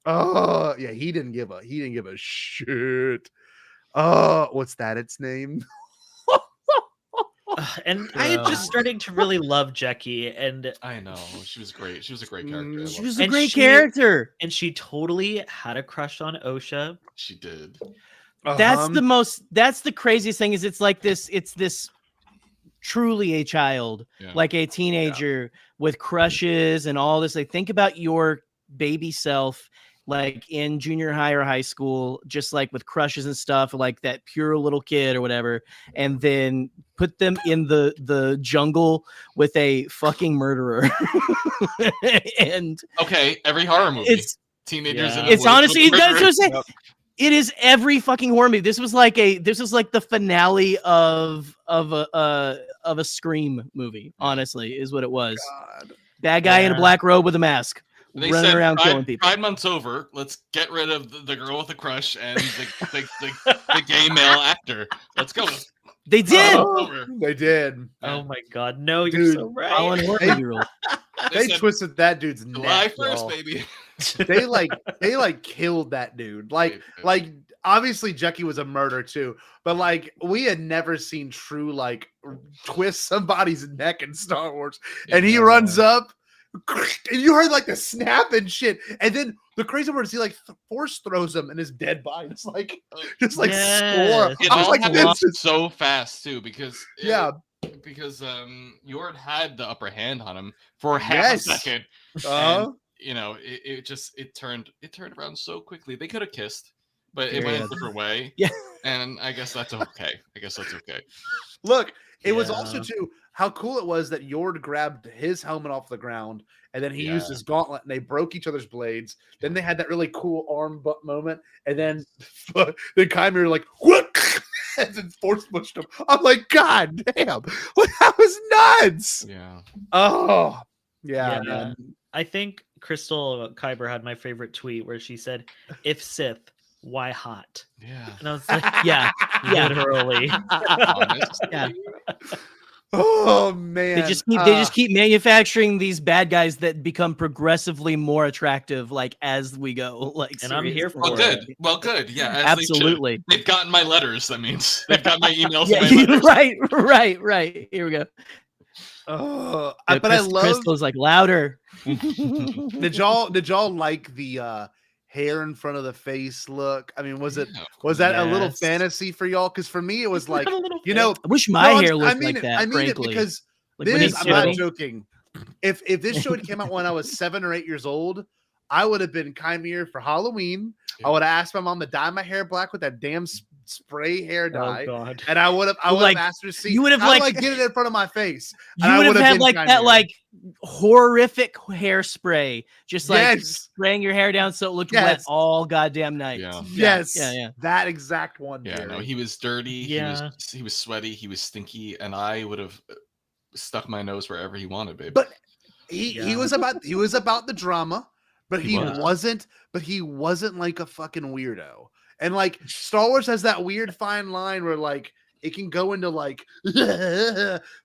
Oh yeah, he didn't give a shit. Oh, what's that? Its name? And I had just starting to really love Jackie, and I know. She was great. She was a great character. I She She loved was her. a And great she- character. she totally had a crush on Osha. She did. That's the craziest thing is it's this truly a child, Yeah. like a teenager with crushes and all this. Like think about your baby self like in junior high or high school, just like with crushes and stuff, like that pure little kid or whatever, and then put them in the jungle with a fucking murderer. And Okay, every horror movie. it's Teenagers in Yeah. the it's woods with honestly that's what I'm murderers. saying. It is every fucking horror movie. This was like the finale of a Scream movie. Honestly, is what it was. God. Bad guy in a Yeah. black robe with a mask, They running said around Pride, killing people. Pride Month's over. Let's get rid of the girl with the crush and the gay male actor. Let's go. They did. Over. They did. Oh my god, no, you're Dude, so right. Following horror movie rule. They said twisted that dude's July neck. 1st, y'all. baby. They killed that dude. Like obviously Jackie was a murder too, but like we had never seen true like twist somebody's neck in Star Wars. And he runs up and you heard like the snap and shit. And then the crazy part is he like force throws him and his dead body just like score. Yes. It I was all like, happened this is so fast too because yeah. Yord had the upper hand on him for half Yes. a second. Uh-huh. You know, it turned around so quickly. They could have kissed, but it went Period. a different way. Yeah. And I guess that's okay. Look, it was Yeah. also too how cool it was that Yord grabbed his helmet off the ground and then he used his gauntlet and they broke each other's blades. Then they had that really cool arm butt moment, and then the Chimera like what and then force pushed him. I'm like, God damn, that was nuts. Yeah. Oh yeah, Yeah. man. I think Crystal Kyber had my favorite tweet where she said, "If Sith, why hot?" Yeah. And I was like, Yeah. Yeah. literally. Honest. Yeah. Oh man, They just keep manufacturing these bad guys that become progressively more attractive, like as we go. Like, And I'm here seriously. for Well, good. Well, good. Yeah. as they should. Absolutely. They've gotten my letters. That means they've got my emails. Yeah, and my letters. right. Here we go. Oh, Yeah, but I love. Crystal's like louder. Did y'all like the hair in front of the face look? I mean, was that a little Yes. fantasy for y'all? Because for me, it was like, A little you know, I wish my no, hair looked I mean like it, that. I mean frankly, it because like when this, he's I'm not little. joking. If this show had came out when I was 7 or 8 years old, I would have been Chimere for Halloween. I would have asked my mom to dye my hair black with that damn spray hair dye, God. and I would have Like, asked her to see. you would have, how do like- I get it in front of my face. And You I would have would've had been like Chimera. that like horrific hairspray, just like Yes. spraying your hair down so it looked wet Yes. all goddamn night. Yeah. Yes, Yeah. that exact one. Yeah, no, Jerry. he was dirty. Yeah. He was sweaty. He was stinky, and I would have stuck my nose wherever he wanted, babe. But he was about the drama, but he was. wasn't like a fucking weirdo. And like Star Wars has that weird fine line where like it can go into like,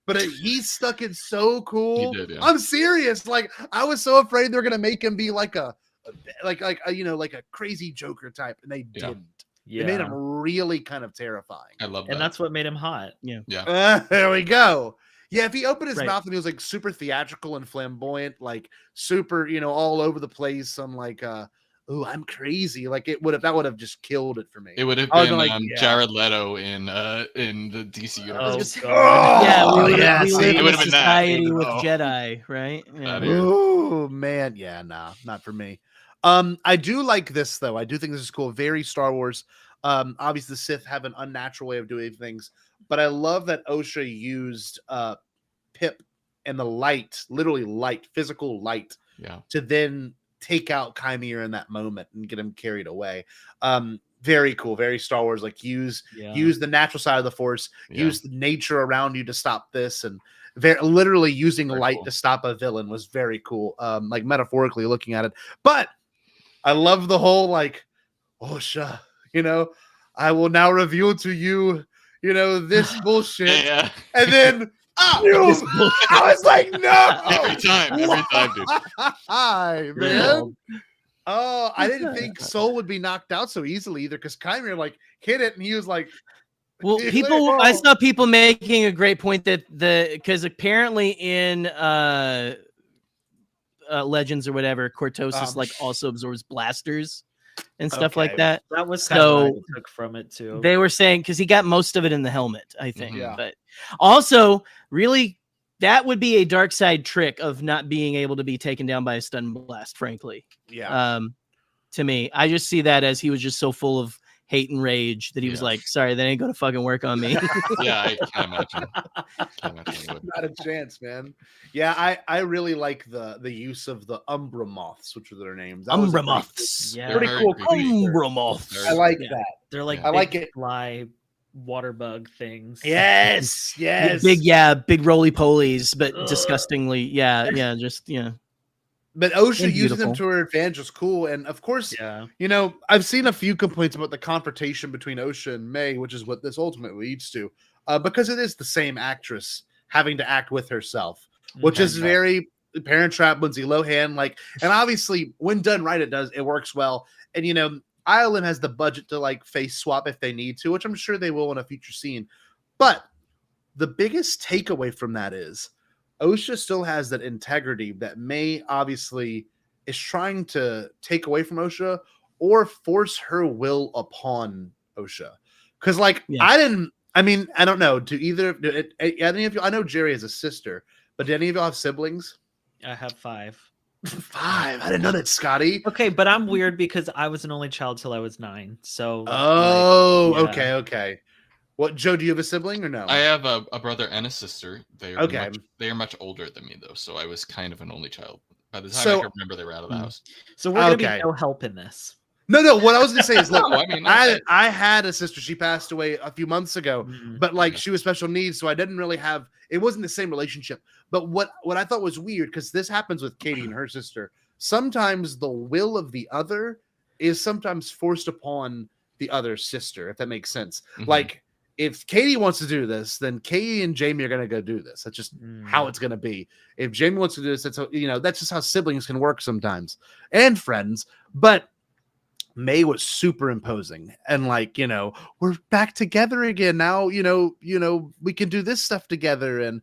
but he stuck it so cool. He did, yeah. I'm serious. Like I was so afraid they're gonna make him be like a crazy Joker type, and they didn't. Yeah. They made him really kind of terrifying. I love that. And that's what made him hot. There we go. Yeah, if he opened his Right. mouth and he was like super theatrical and flamboyant, like super, all over the place, I'm like, oh, I'm crazy. Like that would have just killed it for me. It would have I was been like, yeah. Jared Leto in the DC universe. God. Yeah, we live, yeah, we see, live it in a would've been that. society with Oh. Jedi, right? Yeah. That is- Oh man, yeah, nah, not for me. I do like this though. I do think this is cool. Very Star Wars. Obviously the Sith have an unnatural way of doing things, but I love that Osha used Pip and the light, literally light, physical light, Yeah. to then take out Chimera in that moment and get him carried away. Very cool, very Star Wars. Like use the natural side of the Force, Yeah. use the nature around you to stop this, and literally using Very light cool. to stop a villain was very cool. Like metaphorically looking at it, but I love the whole like, Osha, I will now reveal to you, this bullshit, Yeah. and then. Oh, I was like, no! Every time, dude. Hi, man. Oh, I didn't think Soul would be knocked out so easily either, because Chimera like hit it and he was like, Well, He's people, like, I saw people making a great point that because apparently in Legends or whatever, Cortosis like also absorbs blasters and stuff like Okay. that. That was kind of what So I took from it too. they were saying because he got most of it in the helmet, I think. Yeah. But also, really, that would be a dark side trick of not being able to be taken down by a stun blast. Frankly, yeah. to me, I just see that as he was just so full of hate and rage that he was Yeah. like, "Sorry, that ain't gonna fucking work on me." Yeah, I can't imagine. Can't imagine he would. Not a chance, man. Yeah, I really like the use of the Umbra moths, which are their names. That was a Umbra moths. Yeah. pretty Very cool creepy. creature. Umbra moths. Very I like Yeah. that. They're like I like big it. fly water bug things. Yes, yes. Big roly polies, but Ugh. disgustingly, just But Osha And using them beautiful. to her advantage was cool, and of course, Yeah. I've seen a few complaints about the confrontation between Osha and May, which is what this ultimately leads to, because it is the same actress having to act with herself, which is Okay. very Parent Trap, Lindsay Lohan, like, and obviously when done right, it works well. And ILM has the budget to like face swap if they need to, which I'm sure they will in a future scene. But the biggest takeaway from that is Osha still has that integrity that May obviously is trying to take away from Osha or force her will upon Osha. Because, like, Yeah. I don't know. Any of you? I know Jerry has a sister, but do any of y'all have siblings? I have 5. 5. I didn't know that, Scotty. Okay, but I'm weird because I was an only child till I was 9. So Oh, like, yeah. okay. What, Joe? Do you have a sibling or no? I have a brother and a sister. They are Okay. much older than me though, so I was kind of an only child. By the time So- I could remember, they were out of the house. So we're gonna Okay. be no help in this. No. What I was gonna say is, look, No, I mean, I had a sister. She passed away a few months ago, Mhm. but like Yeah. she was special needs, so I didn't really have. It wasn't the same relationship. But what I thought was weird, because this happens with Katie and her sister. Sometimes the will of the other is sometimes forced upon the other sister, if that makes sense. Mhm. Like, if Katie wants to do this, then Katie and Jamie are gonna go do this. That's just how it's gonna be. If Jamie wants to do this, that's that's just how siblings can work sometimes, and friends. But May was super imposing, and like, we're back together again now. We can do this stuff together, and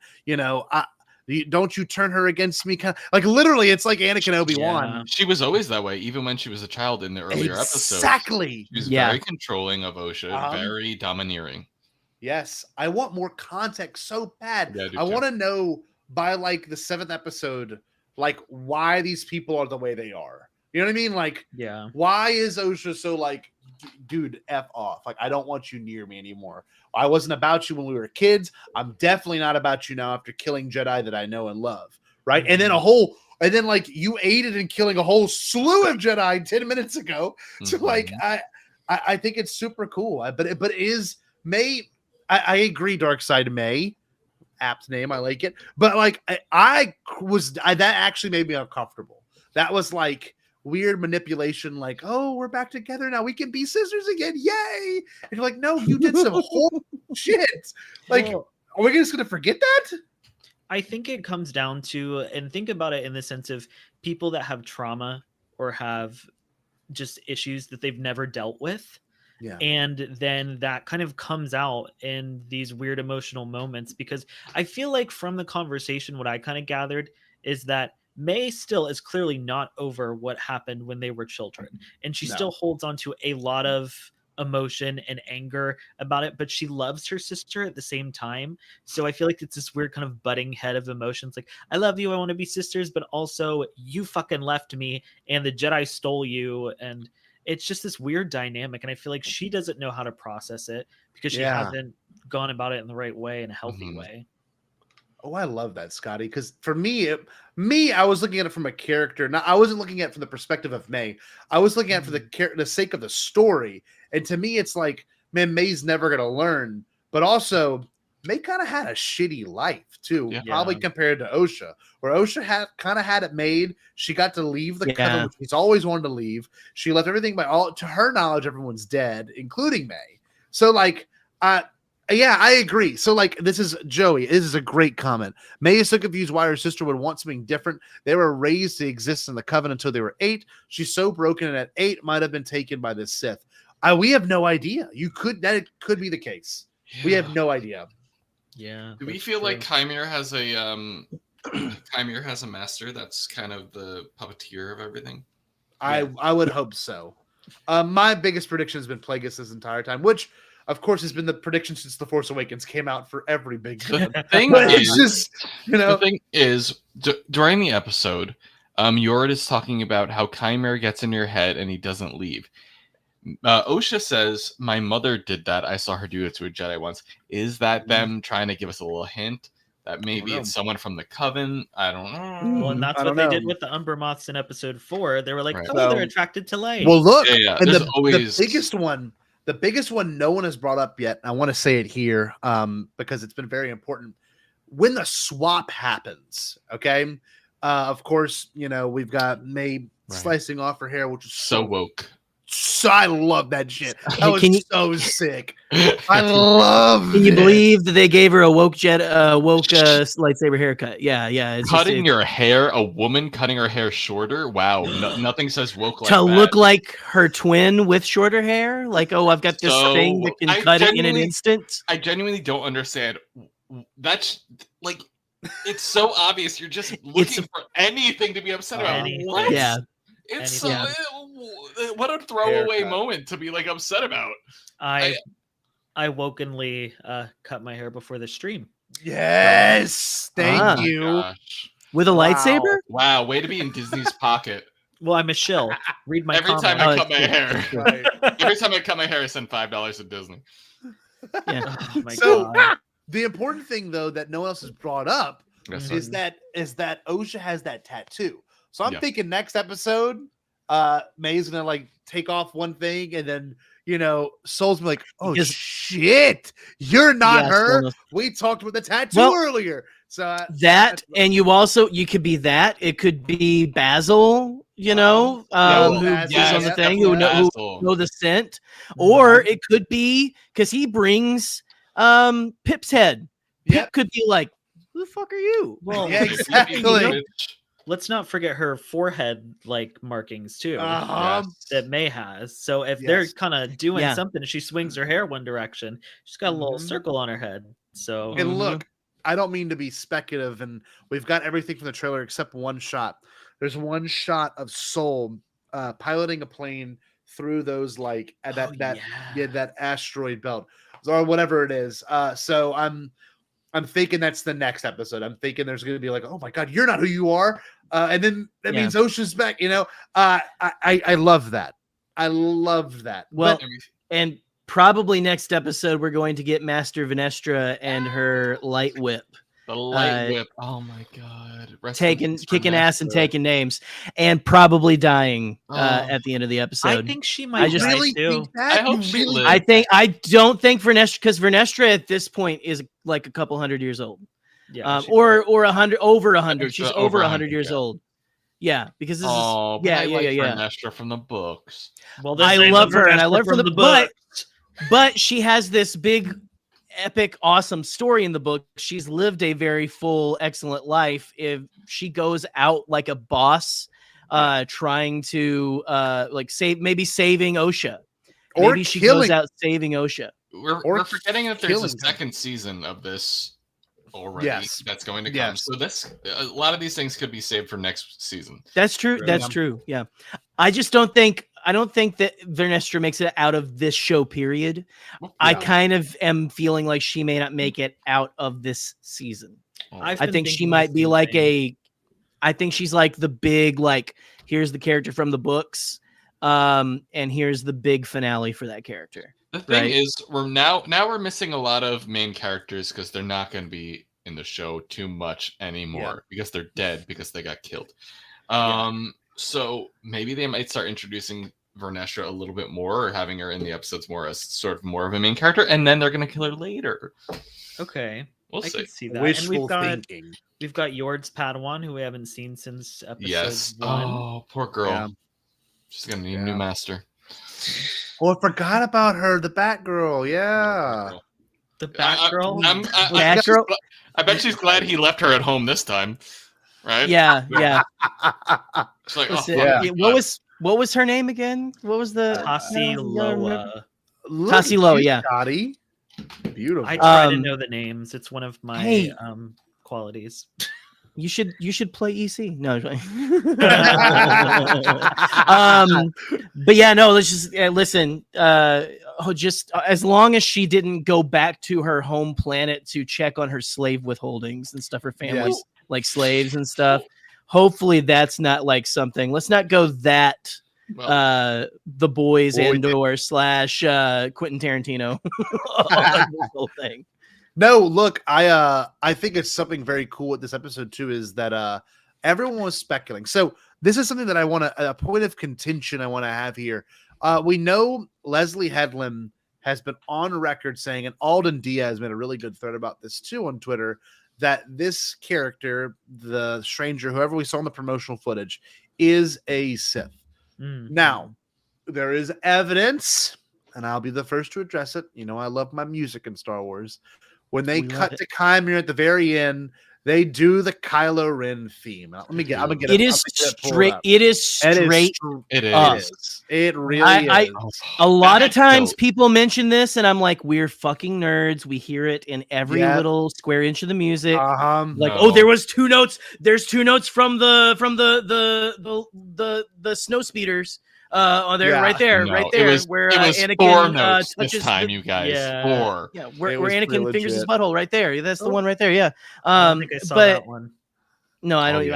don't you turn her against me? Kind of like literally, it's like Anakin Obi-Wan. Yeah. She was always that way, even when she was a child in the earlier episodes. Exactly. She was Yeah. very controlling of Osha, very domineering. Yes, I want more context so bad. Yeah, I do I too. want to know by like the 7th episode, like why these people are the way they are. You know what I mean? Like, Yeah. why is Osha so like dude, F off. Like, I don't want you near me anymore. I wasn't about you when we were kids. I'm definitely not about you now after killing Jedi that I know and love. Right. And then like you aided in killing a whole slew of Jedi 10 minutes ago. So like, I think it's super cool. But it is May. I agree. Dark Side May. Apt name. I like it. But like, that actually made me uncomfortable. That was like weird manipulation, like, oh, we're back together now, we can be sisters again, yay. And you're like, no, you did some whole shit. Like, are we just gonna forget that? I think it comes down to, and think about it in the sense of people that have trauma or have just issues that they've never dealt with. Yeah. And then that kind of comes out in these weird emotional moments, because I feel like from the conversation, what I kind of gathered is that May still is clearly not over what happened when they were children. And she still holds on to a lot of emotion and anger about it, but she loves her sister at the same time. So I feel like it's this weird kind of butting head of emotions. Like, I love you, I want to be sisters, but also you fucking left me and the Jedi stole you. And it's just this weird dynamic. And I feel like she doesn't know how to process it because she hasn't gone about it in the right way, in a healthy way. Oh, I love that, Scotty. Because for me, I was looking at it from a character. I wasn't looking at it from the perspective of May. I was looking at it for the sake of the story. And to me, it's like, man, May's never going to learn. But also, May kind of had a shitty life too, probably compared to Osha, where Osha had it made. She got to leave the coven, which she's always wanted to leave. She left everything to her knowledge, everyone's dead, including May. So like, yeah, I agree. So like, this is Joey. This is a great comment. May is so confused why her sister would want something different. They were raised to exist in the coven until they were 8. She's so broken, and at 8 might have been taken by the Sith. We have no idea. That could be the case. Yeah. We have no idea. Yeah. Do we feel like Chimera has a master that's kind of the puppeteer of everything? I would hope so. My biggest prediction has been Plagueis this entire time, which of course has been the prediction since The Force Awakens came out for every big fan. The thing is, during the episode, Yored is talking about how Chimera gets in your head and he doesn't leave. Osha says, my mother did that. I saw her do it to a Jedi once. Is that them trying to give us a little hint that maybe it's someone from the Coven? I don't know. Well, and that's what they did with the Umber Moths in episode 4. They were like, they're attracted to light. Well, look, and the biggest one no one has brought up yet, and I want to say it here because it's been very important. When the swap happens, okay? Of course, we've got May slicing off her hair, which is so woke. So I love that shit. That was so sick. I love it. Can you believe that they gave her a woke lightsaber haircut? Yeah. It's cutting your hair, a woman cutting her hair shorter. Wow, nothing says woke like to that. Look like her twin with shorter hair. Like, oh, I've got this thing that can cut it in an instant. I genuinely don't understand. That's like, it's so obvious. You're just looking for anything to be upset about. What? Yeah. It's what a throwaway moment to be like upset about. I wokenly cut my hair before the stream. Yes, thank you. Gosh. With a lightsaber. Wow, way to be in Disney's pocket. Well, I'm a shill. Read my every time I cut my hair. Right. Every time I cut my hair, I send $5 to Disney. Yeah. Oh my God. The important thing, though, that no one else has brought up is that Osha has that tattoo. So I'm thinking next episode, May's gonna like take off one thing, and then Soul's be like, "Oh shit, you're not her." We talked about the tattoo earlier, so and you could be that. It could be Basil, who's on the thing, who know the scent, or it could be because he brings Pip's head. Pip could be like, "Who the fuck are you?" Well, exactly. Let's not forget her forehead markings too that May has. So if they're kind of doing something, she swings her hair one direction. She's got a little circle on her head. So and look, I don't mean to be speculative, and we've got everything from the trailer except one shot. There's one shot of Soul piloting a plane through those that asteroid belt or whatever it is. So I'm thinking that's the next episode. I'm thinking there's going to be like, oh my God, you're not who you are. And then that means Osha's back, I love that. I loved that. Well, But and probably next episode we're going to get Master Venestra and her light whip. The light whip. Oh my god. Kicking ass and taking names, and probably dying Oh. at the end of the episode. I think she might die really too. think that? I hope she really lives. I don't think Vernestra, because Vernestra at this point is like a couple hundred years old. Yeah, Or 100, over 100. She's Over over 100, 100 years yeah. old. Yeah, because this Oh, is I like yeah. Vernestra from the books. Well, I love her, and I love her from the book. but she has this big, epic, awesome story in the book. She's lived a very full, excellent life. If she goes out like a boss, trying to saving OSHA, Or maybe she killing. goes out saving OSHA. We're forgetting that there's a killing second season of this already. Yes. That's going to come. Yes. So a lot of these things could be saved for next season. That's true. Right. That's true. Yeah, I don't think that Vernestra makes it out of this show. Period. I kind of am feeling like she may not make it out of this season. I think she might be like I think she's like the big, like, here's the character from the books, and here's the big finale for that character. The thing Right. is, we're missing a lot of main characters because they're not going to be in the show too much anymore because they're dead because they got killed. So maybe they might start introducing Vernestra a little bit more, or having her in the episodes more as sort of more of a main character, and then they're going to kill her later. Okay, We'll I see. can see that. Wishful and thinking. we've got Yord's Padawan, who we haven't seen since episode Yes. 1. Oh, poor girl. Yeah. She's going to need a new master. Oh, I forgot about her, the Batgirl. Yeah. The Batgirl. Batgirl. I bet she's glad he left her at home this time, right? Yeah. She's like, Listen, oh, what was her name again? What was the Tassi Loa. Tassi Loa, yeah. Scotty. Beautiful. I try to know the names. It's one of my qualities. You should play EC. No. But yeah, no, let's just listen. Just as long as she didn't go back to her home planet to check on her slave withholdings and stuff, her family's like slaves and stuff. Hopefully that's not like something. Let's not go that The Boys and or slash Quentin Tarantino on this whole thing. No, look, I think it's something very cool with this episode too, is that everyone was speculating. So this is something that I want to, a point of contention I want to have here. We know Leslie Headland has been on record saying, and Alden Diaz made a really good thread about this too on Twitter, that this character, the stranger, whoever we saw in the promotional footage, is a Sith. Now, there is evidence, and I'll be the first to address it. You know, I love my music in Star Wars. When they cut to Chimera at the very end, they do the Kylo Ren theme. I'm gonna get it. Is straight. It is straight. It is. It really is. A lot of times people mention this, and I'm like, we're fucking nerds. We hear it in every little square inch of the music. There was 2 notes. There's 2 notes from the snow speeders. Right there, where Anakin 4 notes touches this time, you guys. 4. Yeah, where Anakin fingers his butthole right there. That's the one right there. Yeah. I don't think I saw that one. No, I don't.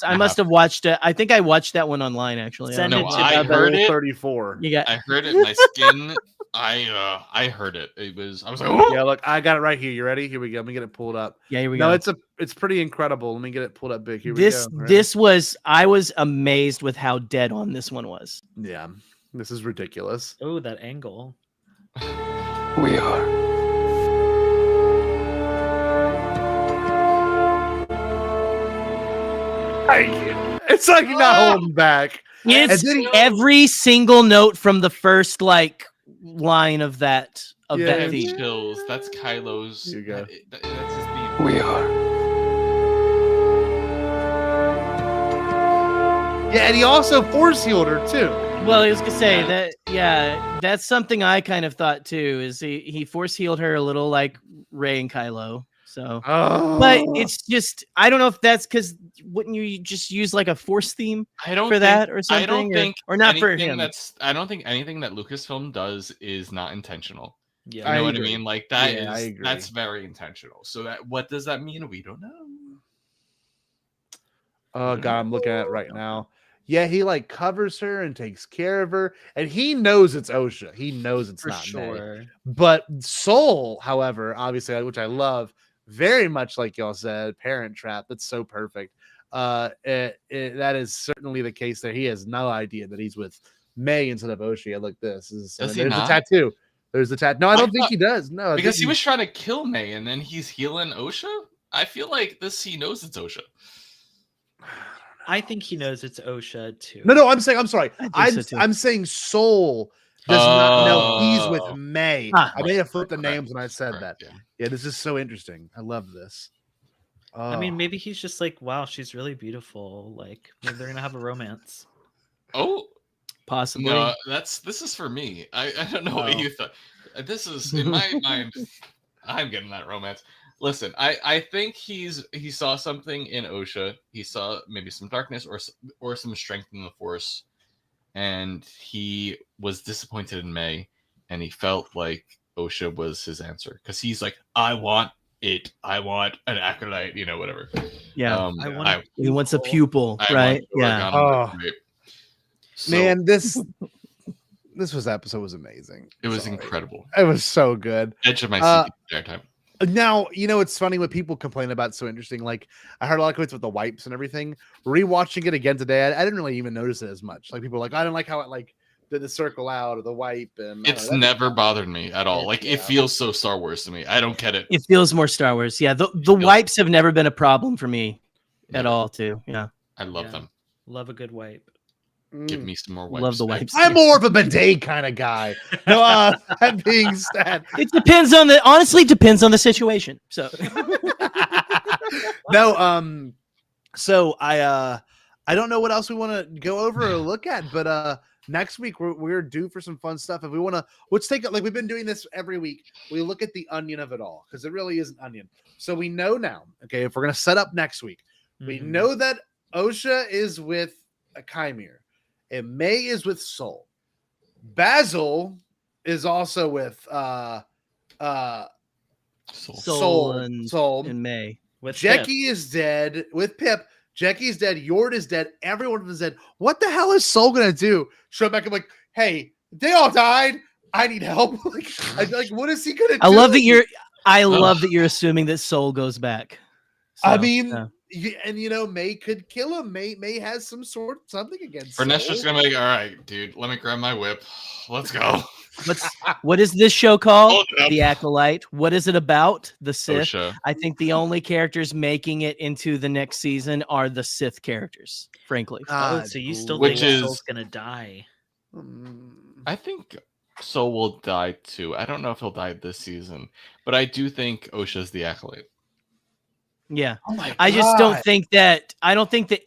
I must have watched it. I think I watched that one online actually. Send it to I heard it. 34. I heard it. My skin. I heard it. I was like, oh! Yeah, look, I got it right here. You ready? Here we go. Let me get it pulled up. Yeah, here we go. No, it's pretty incredible. Let me get it pulled up big. Here we go. I was amazed with how dead on this one was. Yeah, this is ridiculous. Oh, that angle. We are. It's like you're not holding back. It's every single note from the first line of that theme. Chills. That's Kylo's. Here you go. That's his theme. We are. Yeah, and he also force healed her too. Well, I was gonna say that. Yeah, that's something I kind of thought too. Is he force healed her a little like Rey and Kylo? So, but it's just I don't know if that's because wouldn't you just use like a force theme for that or something? I don't think or not for him. I don't think anything that Lucasfilm does is not intentional. Yeah, you know what I mean? Like that is that's very intentional. So what does that mean? We don't know. Oh god, I'm looking at it right now. yeah, he like covers her and takes care of her, and he knows it's Osha. He knows it's For not May. sure. But Soul, however, obviously, which I love very much, like y'all said, Parent Trap. That's so perfect. That is certainly the case there. He has no idea that he's with May instead of Osha. Look, this is Does he there's the not? tattoo. There's the tattoo. No, I don't think he does. No, I Because think he was trying to kill May and then he's healing Osha. I feel like he knows it's Osha. I think he knows it's Osha too. No, I'm sorry. I think so, too. I'm saying Soul does not know he's with May. Ah. I may have flipped the Correct. names when I said that. Yeah. Yeah, this is so interesting. I love this. I mean, Oh. maybe he's just like, wow, she's really beautiful. Like, maybe they're gonna have a romance. Oh, Possibly. no, this is for me. I don't know what Oh. you thought. This is in my mind. I'm getting that romance. Listen, I think he saw something in Osha. He saw maybe some darkness or some strength in the Force, and he was disappointed in May, and he felt like Osha was his answer because he's like, I want it. I want an acolyte. Whatever. Yeah. He wants a pupil, I right? want to work Yeah. on Oh. it. So, Man, this episode was amazing. it was Sorry. incredible. It was so good. Edge of my seat the entire time. Now, it's funny what people complain about. So interesting. Like, I heard a lot of comments with the wipes and everything. Rewatching it again today, I didn't really even notice it as much. Like, people were like, I didn't like how it like did the circle out or the wipe. And It's never bothered me at all. Like, it feels so Star Wars to me. I don't get it. It feels more Star Wars. Yeah. The wipes have never been a problem for me at all, too. Yeah. I love them. Love a good wipe. Give me some more wipes. Love the wipes. I'm more of a bidet kind of guy. No, that being said, It depends on the situation. So no, so I don't know what else we want to go over or look at, but next week we're due for some fun stuff. If we want to, let's take it like we've been doing this every week. We look at the onion of it all because it really is an onion. So we know now, okay, if we're gonna set up next week, we know that Osha is with a Chimere, and May is with Soul. Basil is also with Soul and May. With Jackie is dead with Pip. Jackie's dead. Yord is dead. Everyone is dead. What the hell is Soul gonna do? Show back. I'm like, hey, they all died. I need help. like, what is he gonna do? I love that you're assuming that Soul goes back. So, I mean, yeah. and May could kill him. May has something against Fernette's Soul. just gonna be like, all right, dude, let me grab my whip. Let's go. What is this show called? Hold it up. The Acolyte. What is it about? The Sith. Osha. I think the only characters making it into the next season are the Sith characters, frankly. Oh, so you still Which think is- Soul's gonna die? I think Soul will die too. I don't know if he'll die this season, but I do think Osha's the Acolyte. Yeah. Oh my I just don't God. think that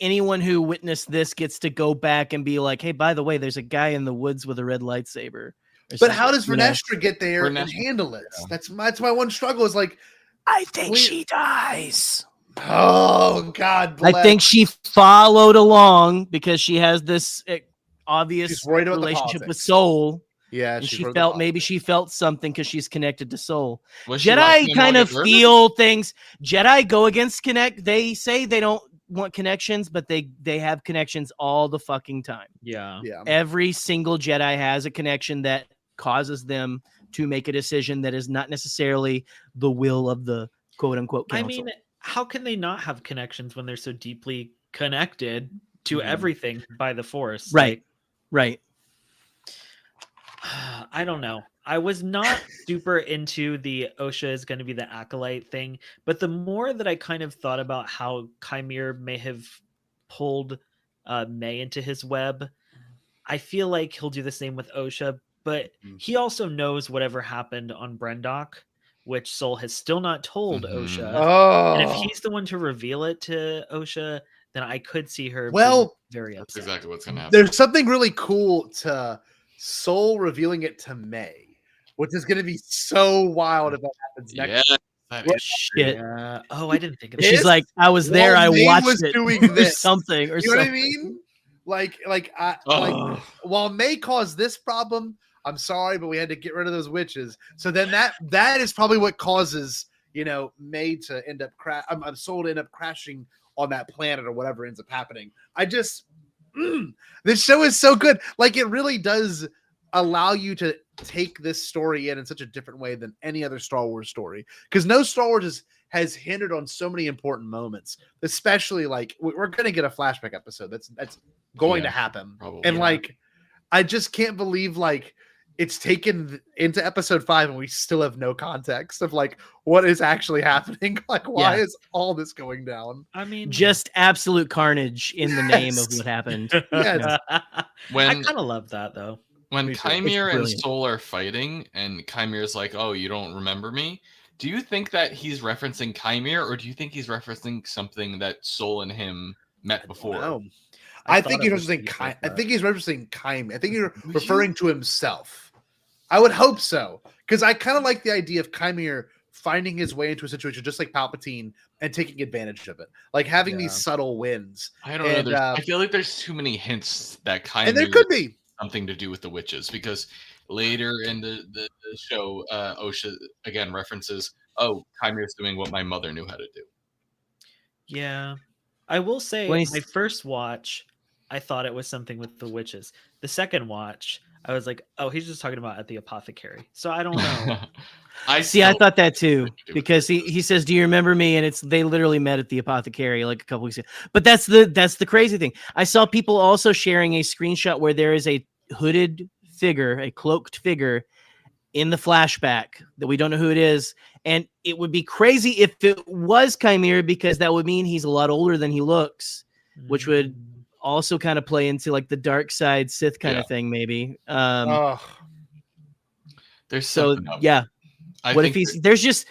anyone who witnessed this gets to go back and be like, hey, by the way, there's a guy in the woods with a red lightsaber. or But something, how does you know? Vernestra get there and Vernestra- handle it? That's my one struggle. Is like, I think We- she dies. oh God, bless. I think she followed along because she has this obvious She's worried about the relationship with politics. Soul. Yeah, And she's she worried about felt the maybe she felt something because she's connected to Soul. Was she watching Jedi them kind all of get murdered? feel things. Jedi go against connect. They say they don't want connections, but they have connections all the fucking time. Yeah. Yeah. Every single Jedi has a connection that causes them to make a decision that is not necessarily the will of the quote unquote council. I mean, how can they not have connections when they're so deeply connected to everything by the Force? right, right. I don't know. I was not super into the Osha is going to be the Acolyte thing, but the more that I kind of thought about how Chimere may have pulled May into his web, I feel like he'll do the same with Osha, but he also knows whatever happened on Brendok, which Soul has still not told Osha. Oh, And if he's the one to reveal it to Osha, then I could see her Well, being very That's upset. exactly what's gonna happen. there's something really cool to Soul revealing it to May, which is going to be so wild if that happens next. Yeah, that What is Shit. Oh, I didn't think of It that. She's is? like, I was there. While I May watched was it. doing or this. something. Or You know what I something. mean? Like Ugh. while May caused this problem, I'm sorry, but we had to get rid of those witches. So then that is probably what causes May to end up Soul to end up crashing on that planet or whatever ends up happening. this show is so good. Like, it really does allow you to take this story in such a different way than any other Star Wars story. Because no Star Wars has hindered on so many important moments, especially like we're going to get a flashback episode. That's going to happen. Probably, and like, I just can't believe like it's taken into episode 5 and we still have no context of like what is actually happening. Like, why is all this going down? I mean, Just absolute carnage in the name of what happened. Yes. I When kind of love that though. when Me too. Chimere It's and brilliant. Soul are fighting, and Chimere's like, "Oh, you don't remember me?" Do you think that he's referencing Chimere, or do you think he's referencing something that Soul and him met before? No. I think he's thought it was referencing deep Chimere. like I that. think he's referencing Chimere. I think you're Would referring to himself. I would hope so, because I kind of like the idea of Chimere finding his way into a situation just like Palpatine and taking advantage of it, like having these subtle wins. I don't know. And, I feel like there's too many hints that Chimere and there could be. something to do with the witches, because later in the show, Osha again references, "Oh, Chimere's doing what my mother knew how to do." Yeah. I will say When my he's- first watch, I thought it was something with the witches. The second watch, I was like, oh, he's just talking about at the apothecary. So I don't know. I still- thought that too, Something to do with because the he says, "Do you remember me?" And they literally met at the apothecary like a couple weeks ago. But that's the crazy thing. I saw people also sharing a screenshot where there is a hooded figure, a cloaked figure in the flashback that we don't know who it is. And it would be crazy if it was Chimere, because that would mean he's a lot older than he looks, which would also kind of play into like the dark side Sith kind of thing, maybe. Oh, There's So something up. yeah, I what if think he's there's just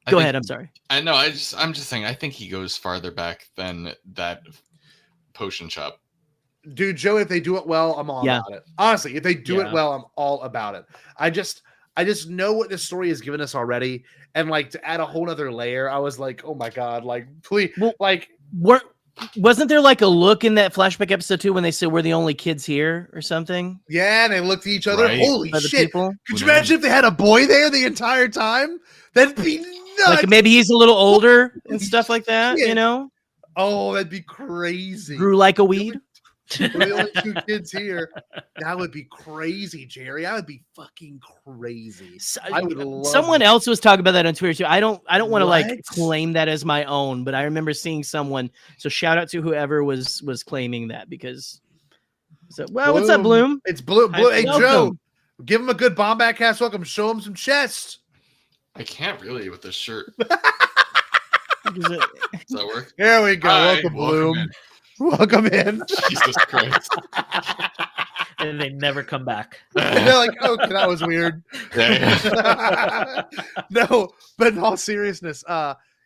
I go think- ahead. I'm sorry. I know. I'm just saying. I think he goes farther back than that potion shop. dude, Joe, if they do it well, I'm all Yeah. about it. Honestly, if they do it Yeah. well, I'm all about it. I just know what this story has given us already, and like to add a whole other layer, I was like, oh my god, like please, Well, like Wasn't there like a look in that flashback episode too when they said we're the only kids here or something? yeah, and they looked at each other. Right. Holy Other shit! people? Could Who you imagine knows? if they had a boy there the entire time? That'd be nuts. Like maybe he's a little older and stuff like that, Shit. you know? Oh, that'd be crazy. Grew like a weed. We're the only 2 kids here. That would be crazy, Jerry. That would be fucking crazy. I would love Someone that. else was talking about that on Twitter too. I don't want to like What? claim that as my own, but I remember seeing someone. So shout out to whoever was claiming that, because so what's up, Bloom? It's Bloom. Hey, Welcome. Joe, give him a good Bombadcast welcome. Show him some chest. I can't really with this shirt. Is it- Does that work? There we go. Hi, Welcome, welcome Bloom. in. Welcome in. Jesus Christ. And they never come back. They're like, okay, that was weird. Yeah. No, but in all seriousness,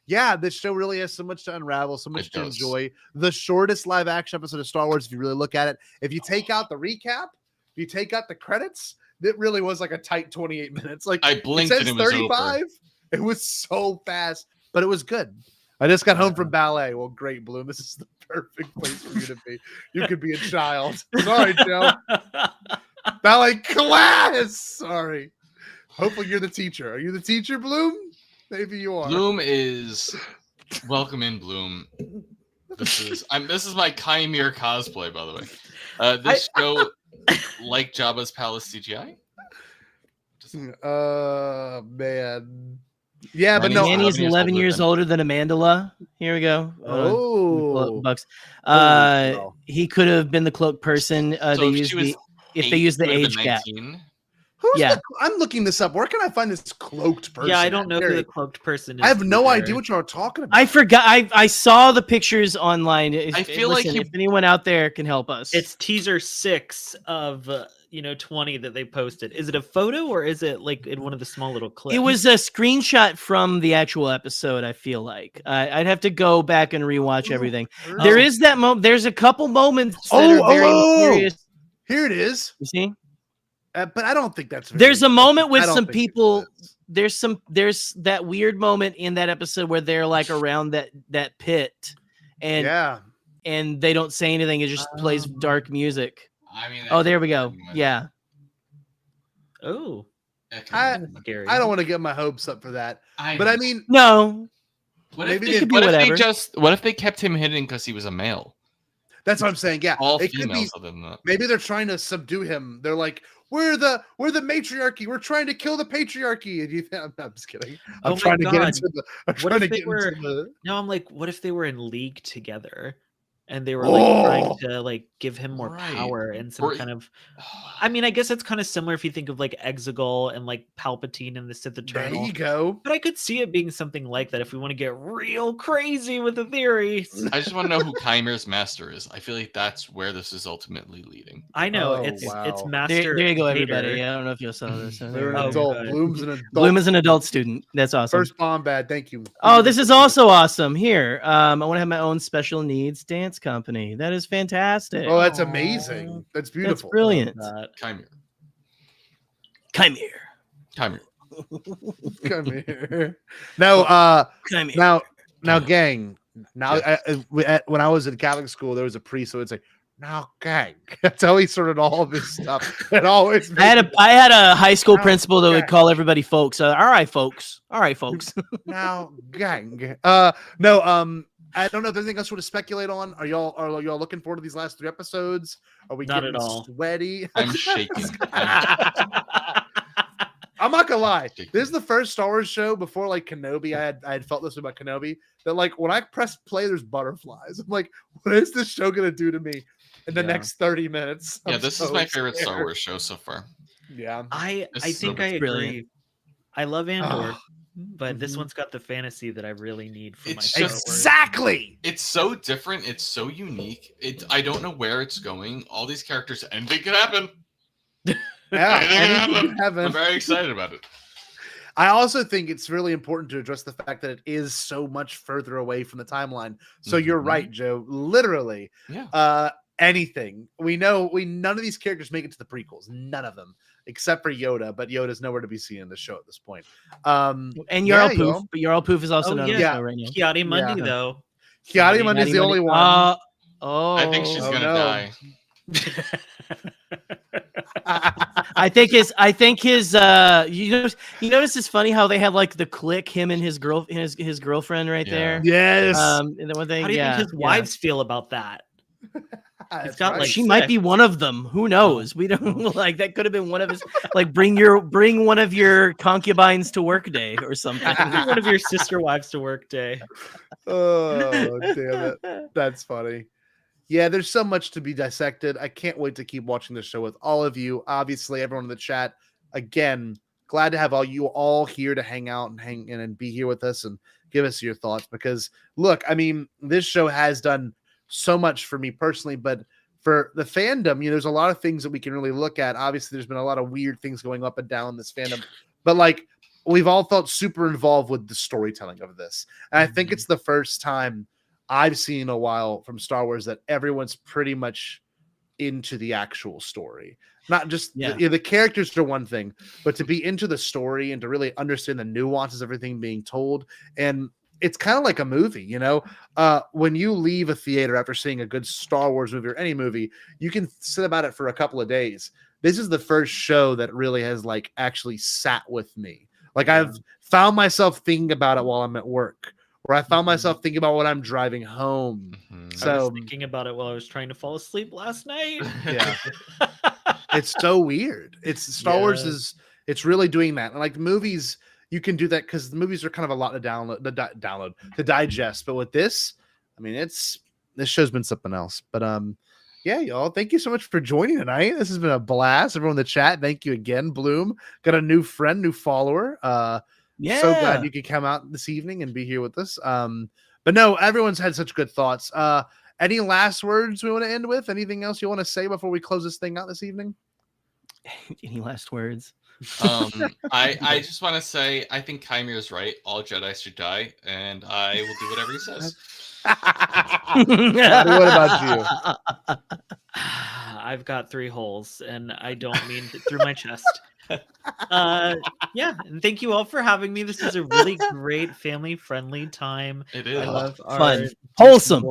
yeah, this show really has so much to unravel, so much It to does. enjoy. The shortest live action episode of Star Wars, if you really look at it. If you take out the recap, if you take out the credits, it really was like a tight 28 minutes. Like I it blinked says and it was 35. over. It was so fast, but it was good. I just got home from ballet. Well, great, Bloom. This is the perfect place for you to be. You could be a child. Sorry, Joe. Ballet class. Sorry. Hopefully you're the teacher. Are you the teacher, Bloom? Maybe you are. Bloom is welcome in, Bloom. This is my Chimere cosplay, by the way. This show, like Jabba's Palace CGI. Man. Yeah, but Manny's no. Manny is 11 years 11 older years than- older than Amandala. Here we go. Oh. Bucks. Holy cow. He could have been the cloak person. So They if used she was if they use the would have age been gap. 19. Who's Yeah. I'm looking this up. Where can I find this cloaked person? Yeah, I don't know who Jerry? the cloaked person is. I have to no be idea fair. what you're talking about. I forgot. I saw the pictures online. I feel like Listen, he- if anyone out there can help us, It's teaser 6 of 20 that they posted. Is it a photo or is it like in one of the small little clips? it was a screenshot from the actual episode. I feel like I'd have to go back and rewatch everything. There is that moment. There's a couple moments that are very mysterious. Here it is. You see, But I don't think that's. there's a moment I with don't some think people. it is. There's that weird moment in that episode where they're like around that pit, and Yeah. and they don't say anything. It just plays dark music. I mean, Oh, there we go. Yeah. Oh, I scary. don't want to get my hopes up for that. But I mean, No, what maybe if they- they, could be what if whatever. they just what if they kept him hidden because he was a male? That's what I'm saying. Yeah, All it could be. females other than that. Maybe they're trying to subdue him. They're like, we're the matriarchy. We're trying to kill the patriarchy. And I'm just kidding. I'm Oh my trying to get God. into the. I'm What trying if to they get were- into the. Now I'm like, what if they were in league together? And they were like trying to like give him more Right. power and some Or- kind of. I mean, I guess it's kind of similar if you think of like Exegol and like Palpatine and the Sith There Eternal. you go. But I could see it being something like that if we want to get real crazy with the theories. I just want to know who Chimer's master is. I feel like that's where this is ultimately leading. I know Oh, it's wow. Master. There you go, Vader. everybody. I don't know if you saw this. They're an Oh, adult. good. Bloom's an adult. Bloom is an adult student. That's awesome. First Bombad. Thank you. Oh, this is also awesome. Here, I want to have my own special needs dance company. That is fantastic. Oh, that's amazing. That's That's beautiful. brilliant. Chimer. Come here. Chimer. Come here. No, Come here. now, gang. Now, Yeah. when I was in Catholic school, there was a priest, so it's like, now, gang. That's how he sorted all of his stuff. It always. I had a high school Now, principal that would gang. call everybody folks. All right, folks. All right, folks. Now, gang. No, I don't know if there's anything else you want to speculate on. Are y'all looking forward to these last 3 episodes? Are we Not getting at all. sweaty? I'm shaking. I'm not gonna lie. This is the first Star Wars show before like Kenobi. I had felt this about Kenobi that like when I press play, there's butterflies. I'm like, what is this show gonna do to me in the Yeah. next 30 minutes? Yeah, I'm this is so my favorite Star scared. Wars show so far. Yeah. I This is think so I agree. brilliant. I love Andor, Oh. but this Mhm. one's got the fantasy that I really need for my It's Star just- Wars. Exactly. It's so different. It's so unique. I don't know where it's going. All these characters, anything could happen. Yeah. Anything can anything happen. can happen. I'm very excited about it. I also think it's really important to address the fact that it is so much further away from the timeline. So you're Mhm. right, Joe. Literally, Yeah. anything. None of these characters make it to the prequels. None of them, except for Yoda. But Yoda's nowhere to be seen in the show at this point. And yeah, Yarl Poof, y'all. but Yarl Poof is also Oh, not yeah. on the show right now. Kiadi Mundi, Yeah. though. Kiadi Mundi's the only one. I think she's Oh, gonna no. die. I think his you notice it's funny how they have like the click, him and his girlfriend right Yeah. there. Yes. And then when they How do you think his wives feel about that? That's got, right. like, she might be one of them. Who knows? We don't like that could have been one of his like bring one of your concubines to work day or something. One of your sister wives to work day. Oh, damn it. That's funny. Yeah, there's so much to be dissected. I can't wait to keep watching the show with all of you. Obviously, everyone in the chat. Again, glad to have you all here to hang out and hang in and be here with us and give us your thoughts. Because look, I mean, this show has done so much for me personally, but for the fandom, there's a lot of things that we can really look at. Obviously, there's been a lot of weird things going up and down in this fandom, but like we've all felt super involved with the storytelling of this. And I think it's the first time I've seen in a while from Star Wars that everyone's pretty much into the actual story. Not just the characters are one thing, but to be into the story and to really understand the nuances of everything being told. And it's kind of like a movie, when you leave a theater after seeing a good Star Wars movie or any movie, you can sit about it for a couple of days. This is the first show that really has like actually sat with me. Like I've found myself thinking about it while I'm at work, or I found myself thinking about when I'm driving home. Mhm. I So was thinking about it while I was trying to fall asleep last night. yeah, it's so weird. It's Star Wars it's really doing that. And like movies, you can do that because the movies are kind of a lot to digest. But with this, I mean, this show's been something else. But yeah, y'all, thank you so much for joining tonight. This has been a blast. Everyone in the chat, thank you again. Bloom got a new friend, new follower. So glad you could come out this evening and be here with us. But no, everyone's had such good thoughts. Any last words we want to end with? Anything else you want to say before we close this thing out this evening? Any last words? I just want to say I think Chimera is right. All Jedi should die, and I will do whatever he says. What about you? I've got 3 holes, and I don't mean through my chest. Yeah, and thank you all for having me. This is a really great family-friendly time. It I is love our fun, wholesome,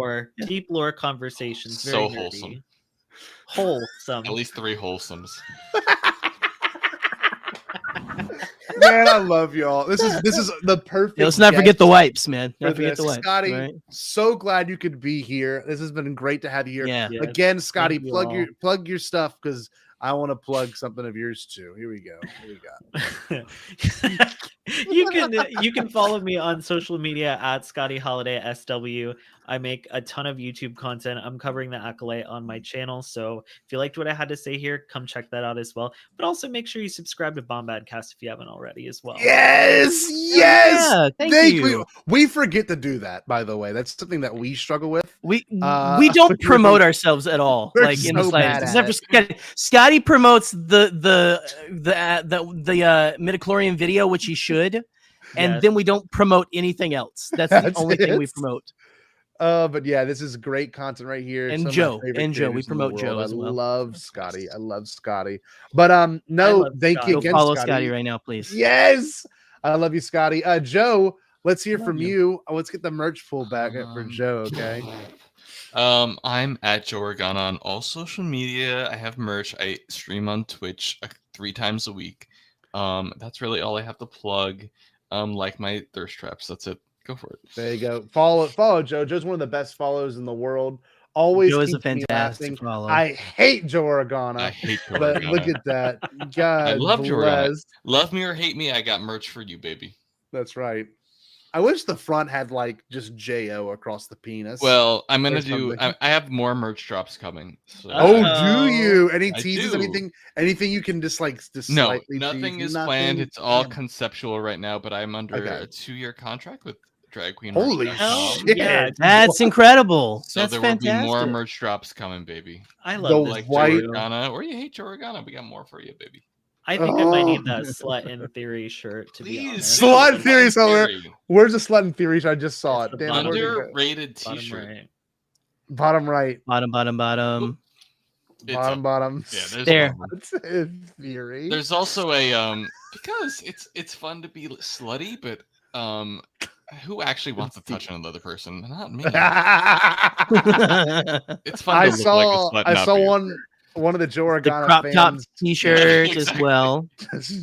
deep lore conversations. So Very wholesome. nerdy. Wholesome. At least 3 wholesomes. Man, I love y'all. This is the perfect. Yeah, let's not forget the wipes, man. for Not forget the this. wipes. Scotty, right? so glad you could be here. This has been great to have you here. Yeah. Yes, Again, Scotty, thank you plug all. your stuff because I want to plug something of yours too. Here we go. What we got? You can follow me on social media at Scotty Holiday SW. I make a ton of YouTube content. I'm covering the Acolyte on my channel, so if you liked what I had to say here, come check that out as well. But also make sure you subscribe to Bombadcast if you haven't already as well. Yes, yes. Yeah, thank you. We forget to do that, by the way. That's something that we struggle with. We we're don't promote ourselves at all, we're like in the so slightest. bad Except at for Scotty. Scotty promotes the midichlorian video, which he should, and Yes. then we don't promote anything else. That's the That's only thing we it. promote. But yeah, this is great content right here. And Some of my Joe, favorite and Joe. We creators in the promote Joe world. as well. I love Scotty. I love Scotty. But I no, love thank Scotty. you Go again, follow Scotty. Scotty right now, please. Yes, I love you, Scotty. Joe, let's hear Love from you. you. Let's get the merch pulled back up for Joe. Okay. I'm at Joe Organa on all social media. I have merch. I stream on Twitch 3 times a week. That's really all I have to plug. Like my thirst traps. That's it. Go for it. There you go. Follow Joe. Joe's one of the best follows in the world. Always Joe is a keeps me fantastic laughing. follow. I hate Joe I Organa, hate Joe but Organa. look at that. God, I love Joe Organa. bless. Love me or hate me, I got merch for you, baby. That's right. I wish the front had like just Jo across the penis. Well, I'm gonna Or do. something. I have more merch drops coming. So. Oh, Uh-oh. do you? Any I teases? do. Anything you can just No, slightly nothing tease? is planned. It's all Damn. conceptual right now. But I'm under Okay. a 2-year contract with Drag Queen. Holy Merch.com. shit! Yeah, That's incredible. So That's there fantastic. will be more merch drops coming, baby. I The love this. Like white- Joe Organa, or you hate Joe Organa, we got more for you, baby. I think I might Oh. need that slut in theory shirt to be Please, honest. Slut do. theory somewhere. Theory. Where's the slut in theory? I just saw It's it. the Damn, where'd it go? Underrated Bottom T-shirt. right. Bottom right. Bottom. It's Bottom. Yeah, there's There. one. That's in theory. There's also a because it's fun to be slutty, but who actually wants to touch another person? Not me. It's fun to I look saw like a slut. I saw one of the Joe The Organa crop top fans. T-shirt as Exactly. well.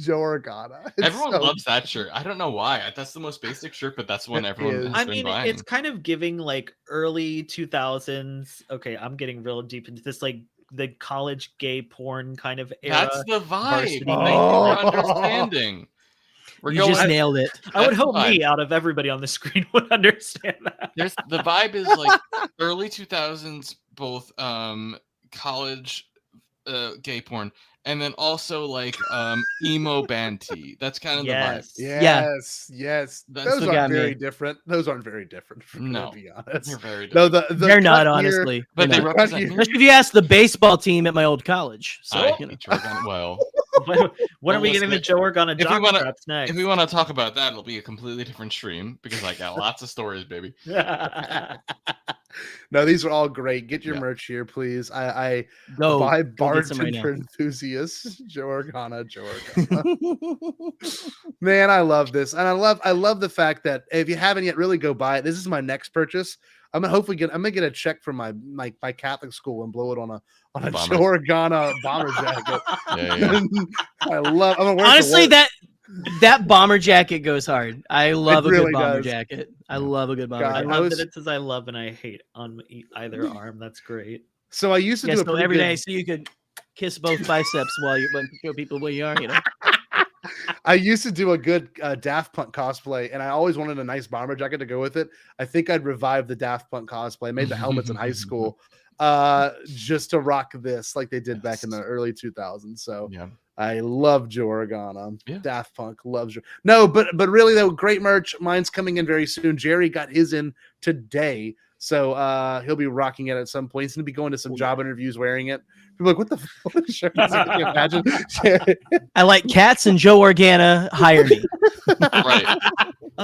Joe Organa. It's Everyone so- loves that shirt. I don't know why. That's the most basic shirt, but that's one It everyone is. has I been mean, buying. it's kind of giving like early 2000s. Okay, I'm getting real deep into this, like the college gay porn kind of era. That's the vibe. varsity Thank you Oh. for understanding. We're You going. just nailed it. I would That's the hope vibe. me out of everybody on the screen would understand that. There's the vibe is like early 2000s, both college gay porn, and then also like emo band tee. That's kind of Yes. Yes. That's Those what aren't got me. very different. Those aren't very different. If we're gonna No. be the honest. vibe. They're very No, different. the They're not, cut here- honestly. But They're they not. represent Cut me. Especially if you ask the baseball team at my old college. So, I you know. hate Joe Organa. Well, When are Well, we getting the listen, Joe Organa if we jock wanna- straps next? if we want to talk about that, it'll be a completely different stream because I got lots of stories, baby. No, these are all great. Get your Yeah. merch here, please. I Go. buy Go get some right bartender now. enthusiasts. Joe Organa. Man, I love this, and I love the fact that if you haven't yet, really go buy it. This is my next purchase. I'm gonna get a check from my Catholic school and blow it on a Bomber. Joe Organa bomber jacket. Yeah. I love. I'm gonna wear it to Honestly, work. that bomber jacket goes hard. I love a really good bomber does. jacket. I love a good bomber God, I jacket. love was- that it says I love and I hate on either arm. That's great. So I used to Yeah, do a so pretty every good- day, so you could kiss both biceps while you show people where you are. You know. I used to do a good Daft Punk cosplay, and I always wanted a nice bomber jacket to go with it. I think I'd revive the Daft Punk cosplay. I made the helmets in high school just to rock this like they did back in the early 2000s. So Yeah. I love Joe Organa. Yeah. Daft Punk loves you. No, but really though, great merch. Mine's coming in very soon. Jerry got his in today. So he'll be rocking it at some point. He's gonna be going to some job interviews wearing it. People are like, what the fuck shirt is it? Can you imagine? I like cats and Joe Organa. Hire me. Right.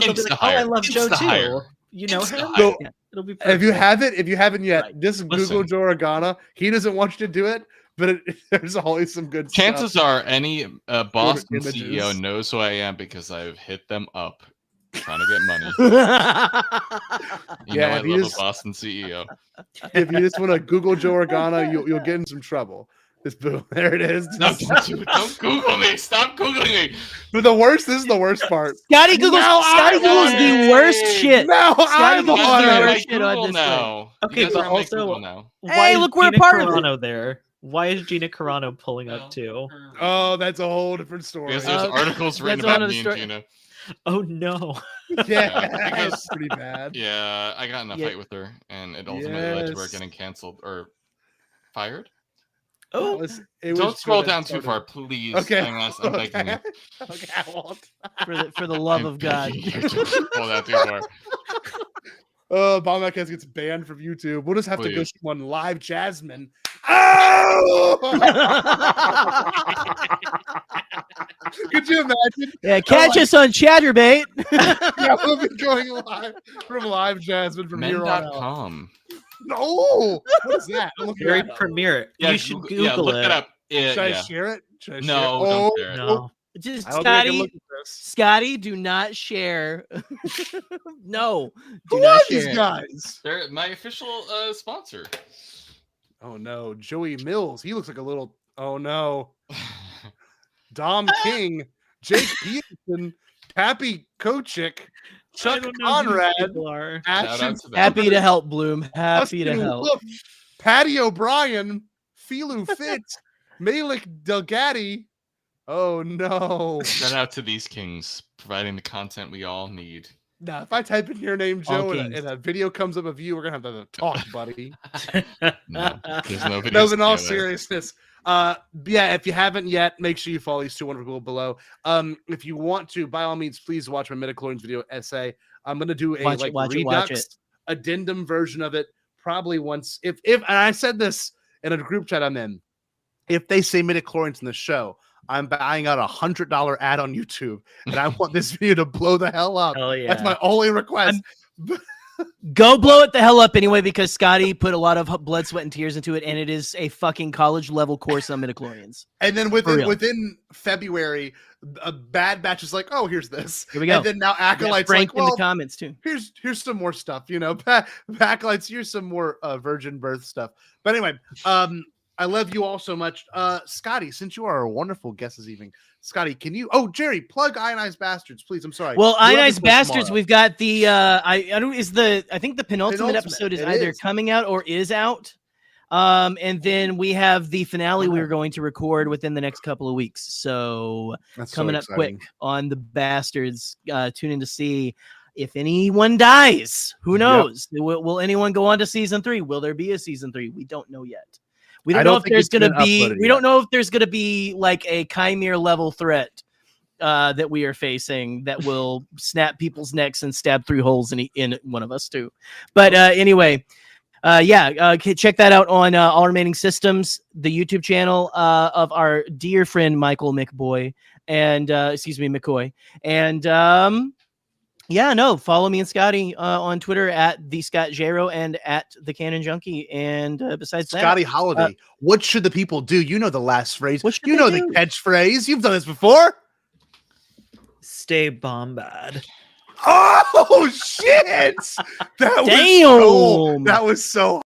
They'll be like, oh, I Insta-hire. love Joe too. Insta-hire. You know him? Insta-hire. No, Yeah, it'll be if you perfect. if you haven't yet, Right. just Google Listen. Joe Organa. He doesn't want you to do it, but there's always some good Chances stuff. are any Boston images. CEO knows who I am because I've hit them up trying to get money. You Yeah, know I if you love just- a Boston CEO. If you just want to Google Joe Organa, you'll get in some trouble. This boom. There it is. Don't Google me. Stop Googling me. But the worst, this is the worst part. Scotty Google's the worst shit. Now Scotty I'm Google's on the it. worst shit on Google this now. Okay, You guys but are my also- Google now. Why Hey, is look, we're a Gina part of it. Carano there? Why is Gina Carano pulling up too? Oh, that's a whole different story. Because there's articles written that's one about of the me story- and Gina. Oh no. Yeah, because- that's pretty bad. Yeah, I got in a Yeah. fight with her, and it ultimately led to her Yes. getting canceled or fired. Oh, Don't scroll down too far, please. Okay. I'm begging you. Okay, I won't. For the love of God. Scroll down too far. Bombadcast gets banned from YouTube. We'll just have to go Please. stream on live Jasmine. Oh! Could you imagine? Yeah, catch us on Chatterbait. Yeah, we'll be going live from live Jasmine from here on out. Men.com. No, what is that? I'm looking very at it. premiere. Yeah, You should Google look it. it up. Yeah, Should I yeah. share it? Should I No, share it? don't share it. No. Just I don't think I can Scotty, look at this. Scotty, do not share. No, do Who not are share. these guys? They're my official sponsor. Oh no, Joey Mills. He looks like a little. Oh no, Dom King, Jake Peterson, Pappy Kochik, Chuck Conrad, Are. Shout out Action to them. Happy to help, Bloom. Happy to Dustin help. Wolf, Patty O'Brien, Filu Fitz, Malik Delgatti. Oh no. Shout out to these kings providing the content we all need. Now, if I type in your name, All Joe, and kings. a video comes up of you, we're gonna have to talk, buddy. No, there's no videos No, in all together. seriousness, yeah, if you haven't yet, make sure you follow these two wonderful people below. If you want to, by all means, please watch my midichlorians video essay. I'm gonna do a Watch like it, watch redux it. addendum version of it, probably once. If and I said this in a group chat I'm in, if they say midichlorians in the show, I'm buying out $100 ad on YouTube, and I want this video to blow the hell up. Hell yeah. That's my only request. Go blow it the hell up anyway, because Scotty put a lot of blood, sweat, and tears into it, and it is a fucking college level course on midichlorians. And then For real. within February, a Bad Batch is like, oh, here's this. Here we go. And then now Acolyte's Frank like, in well, the comments too. here's some more stuff, you know. Acolytes, here's some more virgin birth stuff. But anyway, I love you all so much. Scotty, since you are a wonderful guest this evening, Scotty, can you Jerry, plug Ionized Bastards, please. I'm sorry. Well, We'll have Ionized this one Bastards, tomorrow. we've got the I think the penultimate episode is It either is. coming out or is out. And then we have the finale we're going to record within the next couple of weeks. So That's so coming up exciting. quick on the Bastards. Tune in to see if anyone dies. Who knows? Will anyone go on to season 3? Will there be a season 3? We don't know yet. We I don't don't know if think there's it's been going to be. uploaded We don't know if there's going to be like a chimera level threat that we are facing that will snap people's necks and stab through holes in one of us too. But anyway, check that out on All Remaining Systems, the YouTube channel of our dear friend Michael McBoy and McCoy. And follow me and Scotty on Twitter at the Scott Jero and at the Cannon Junkie. And besides that, Scotty Holiday, what should the people do? You know the last phrase. What should You they know do? the catchphrase. You've done this before. Stay bombad. Oh shit! Damn! That was so.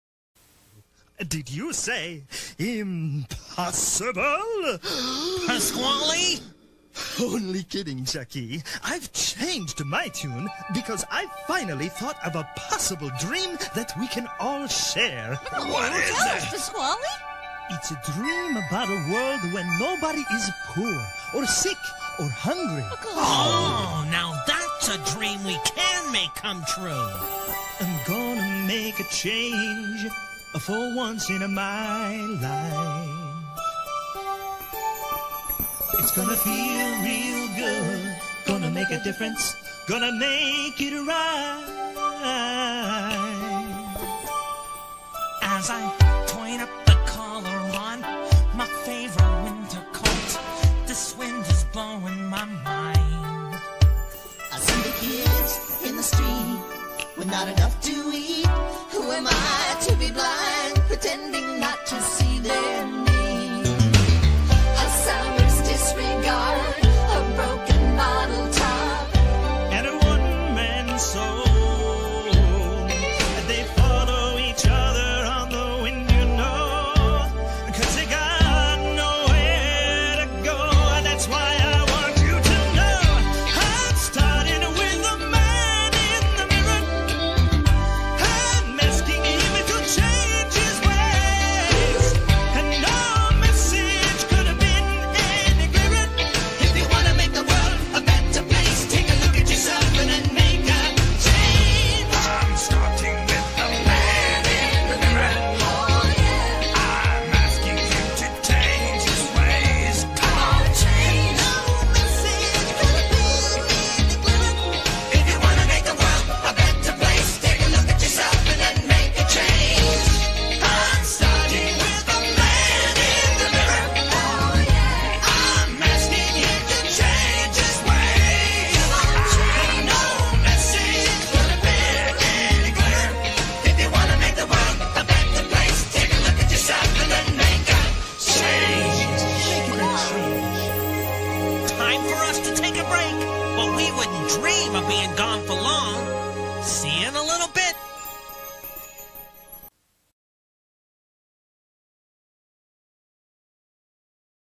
Did you say impossible? Pasquale? Only kidding, Jackie. I've changed my tune because I finally thought of a possible dream that we can all share. What is it? Pasquale? It's a dream about a world when nobody is poor or sick or hungry. Oh, now that's a dream we can make come true. I'm gonna make a change for once in my life. It's gonna feel real good, gonna make a difference, gonna make it right. As I point up the collar on my favorite winter coat, this wind is blowing my mind. I see the kids in the street with not enough to eat. Who am I to be blind, pretending not to see their need? A summer's disregard, a broken bottle top, And a one-man soul. They follow each other on the wind, you know, 'cause they got us to take a break, but we wouldn't dream of being gone for long.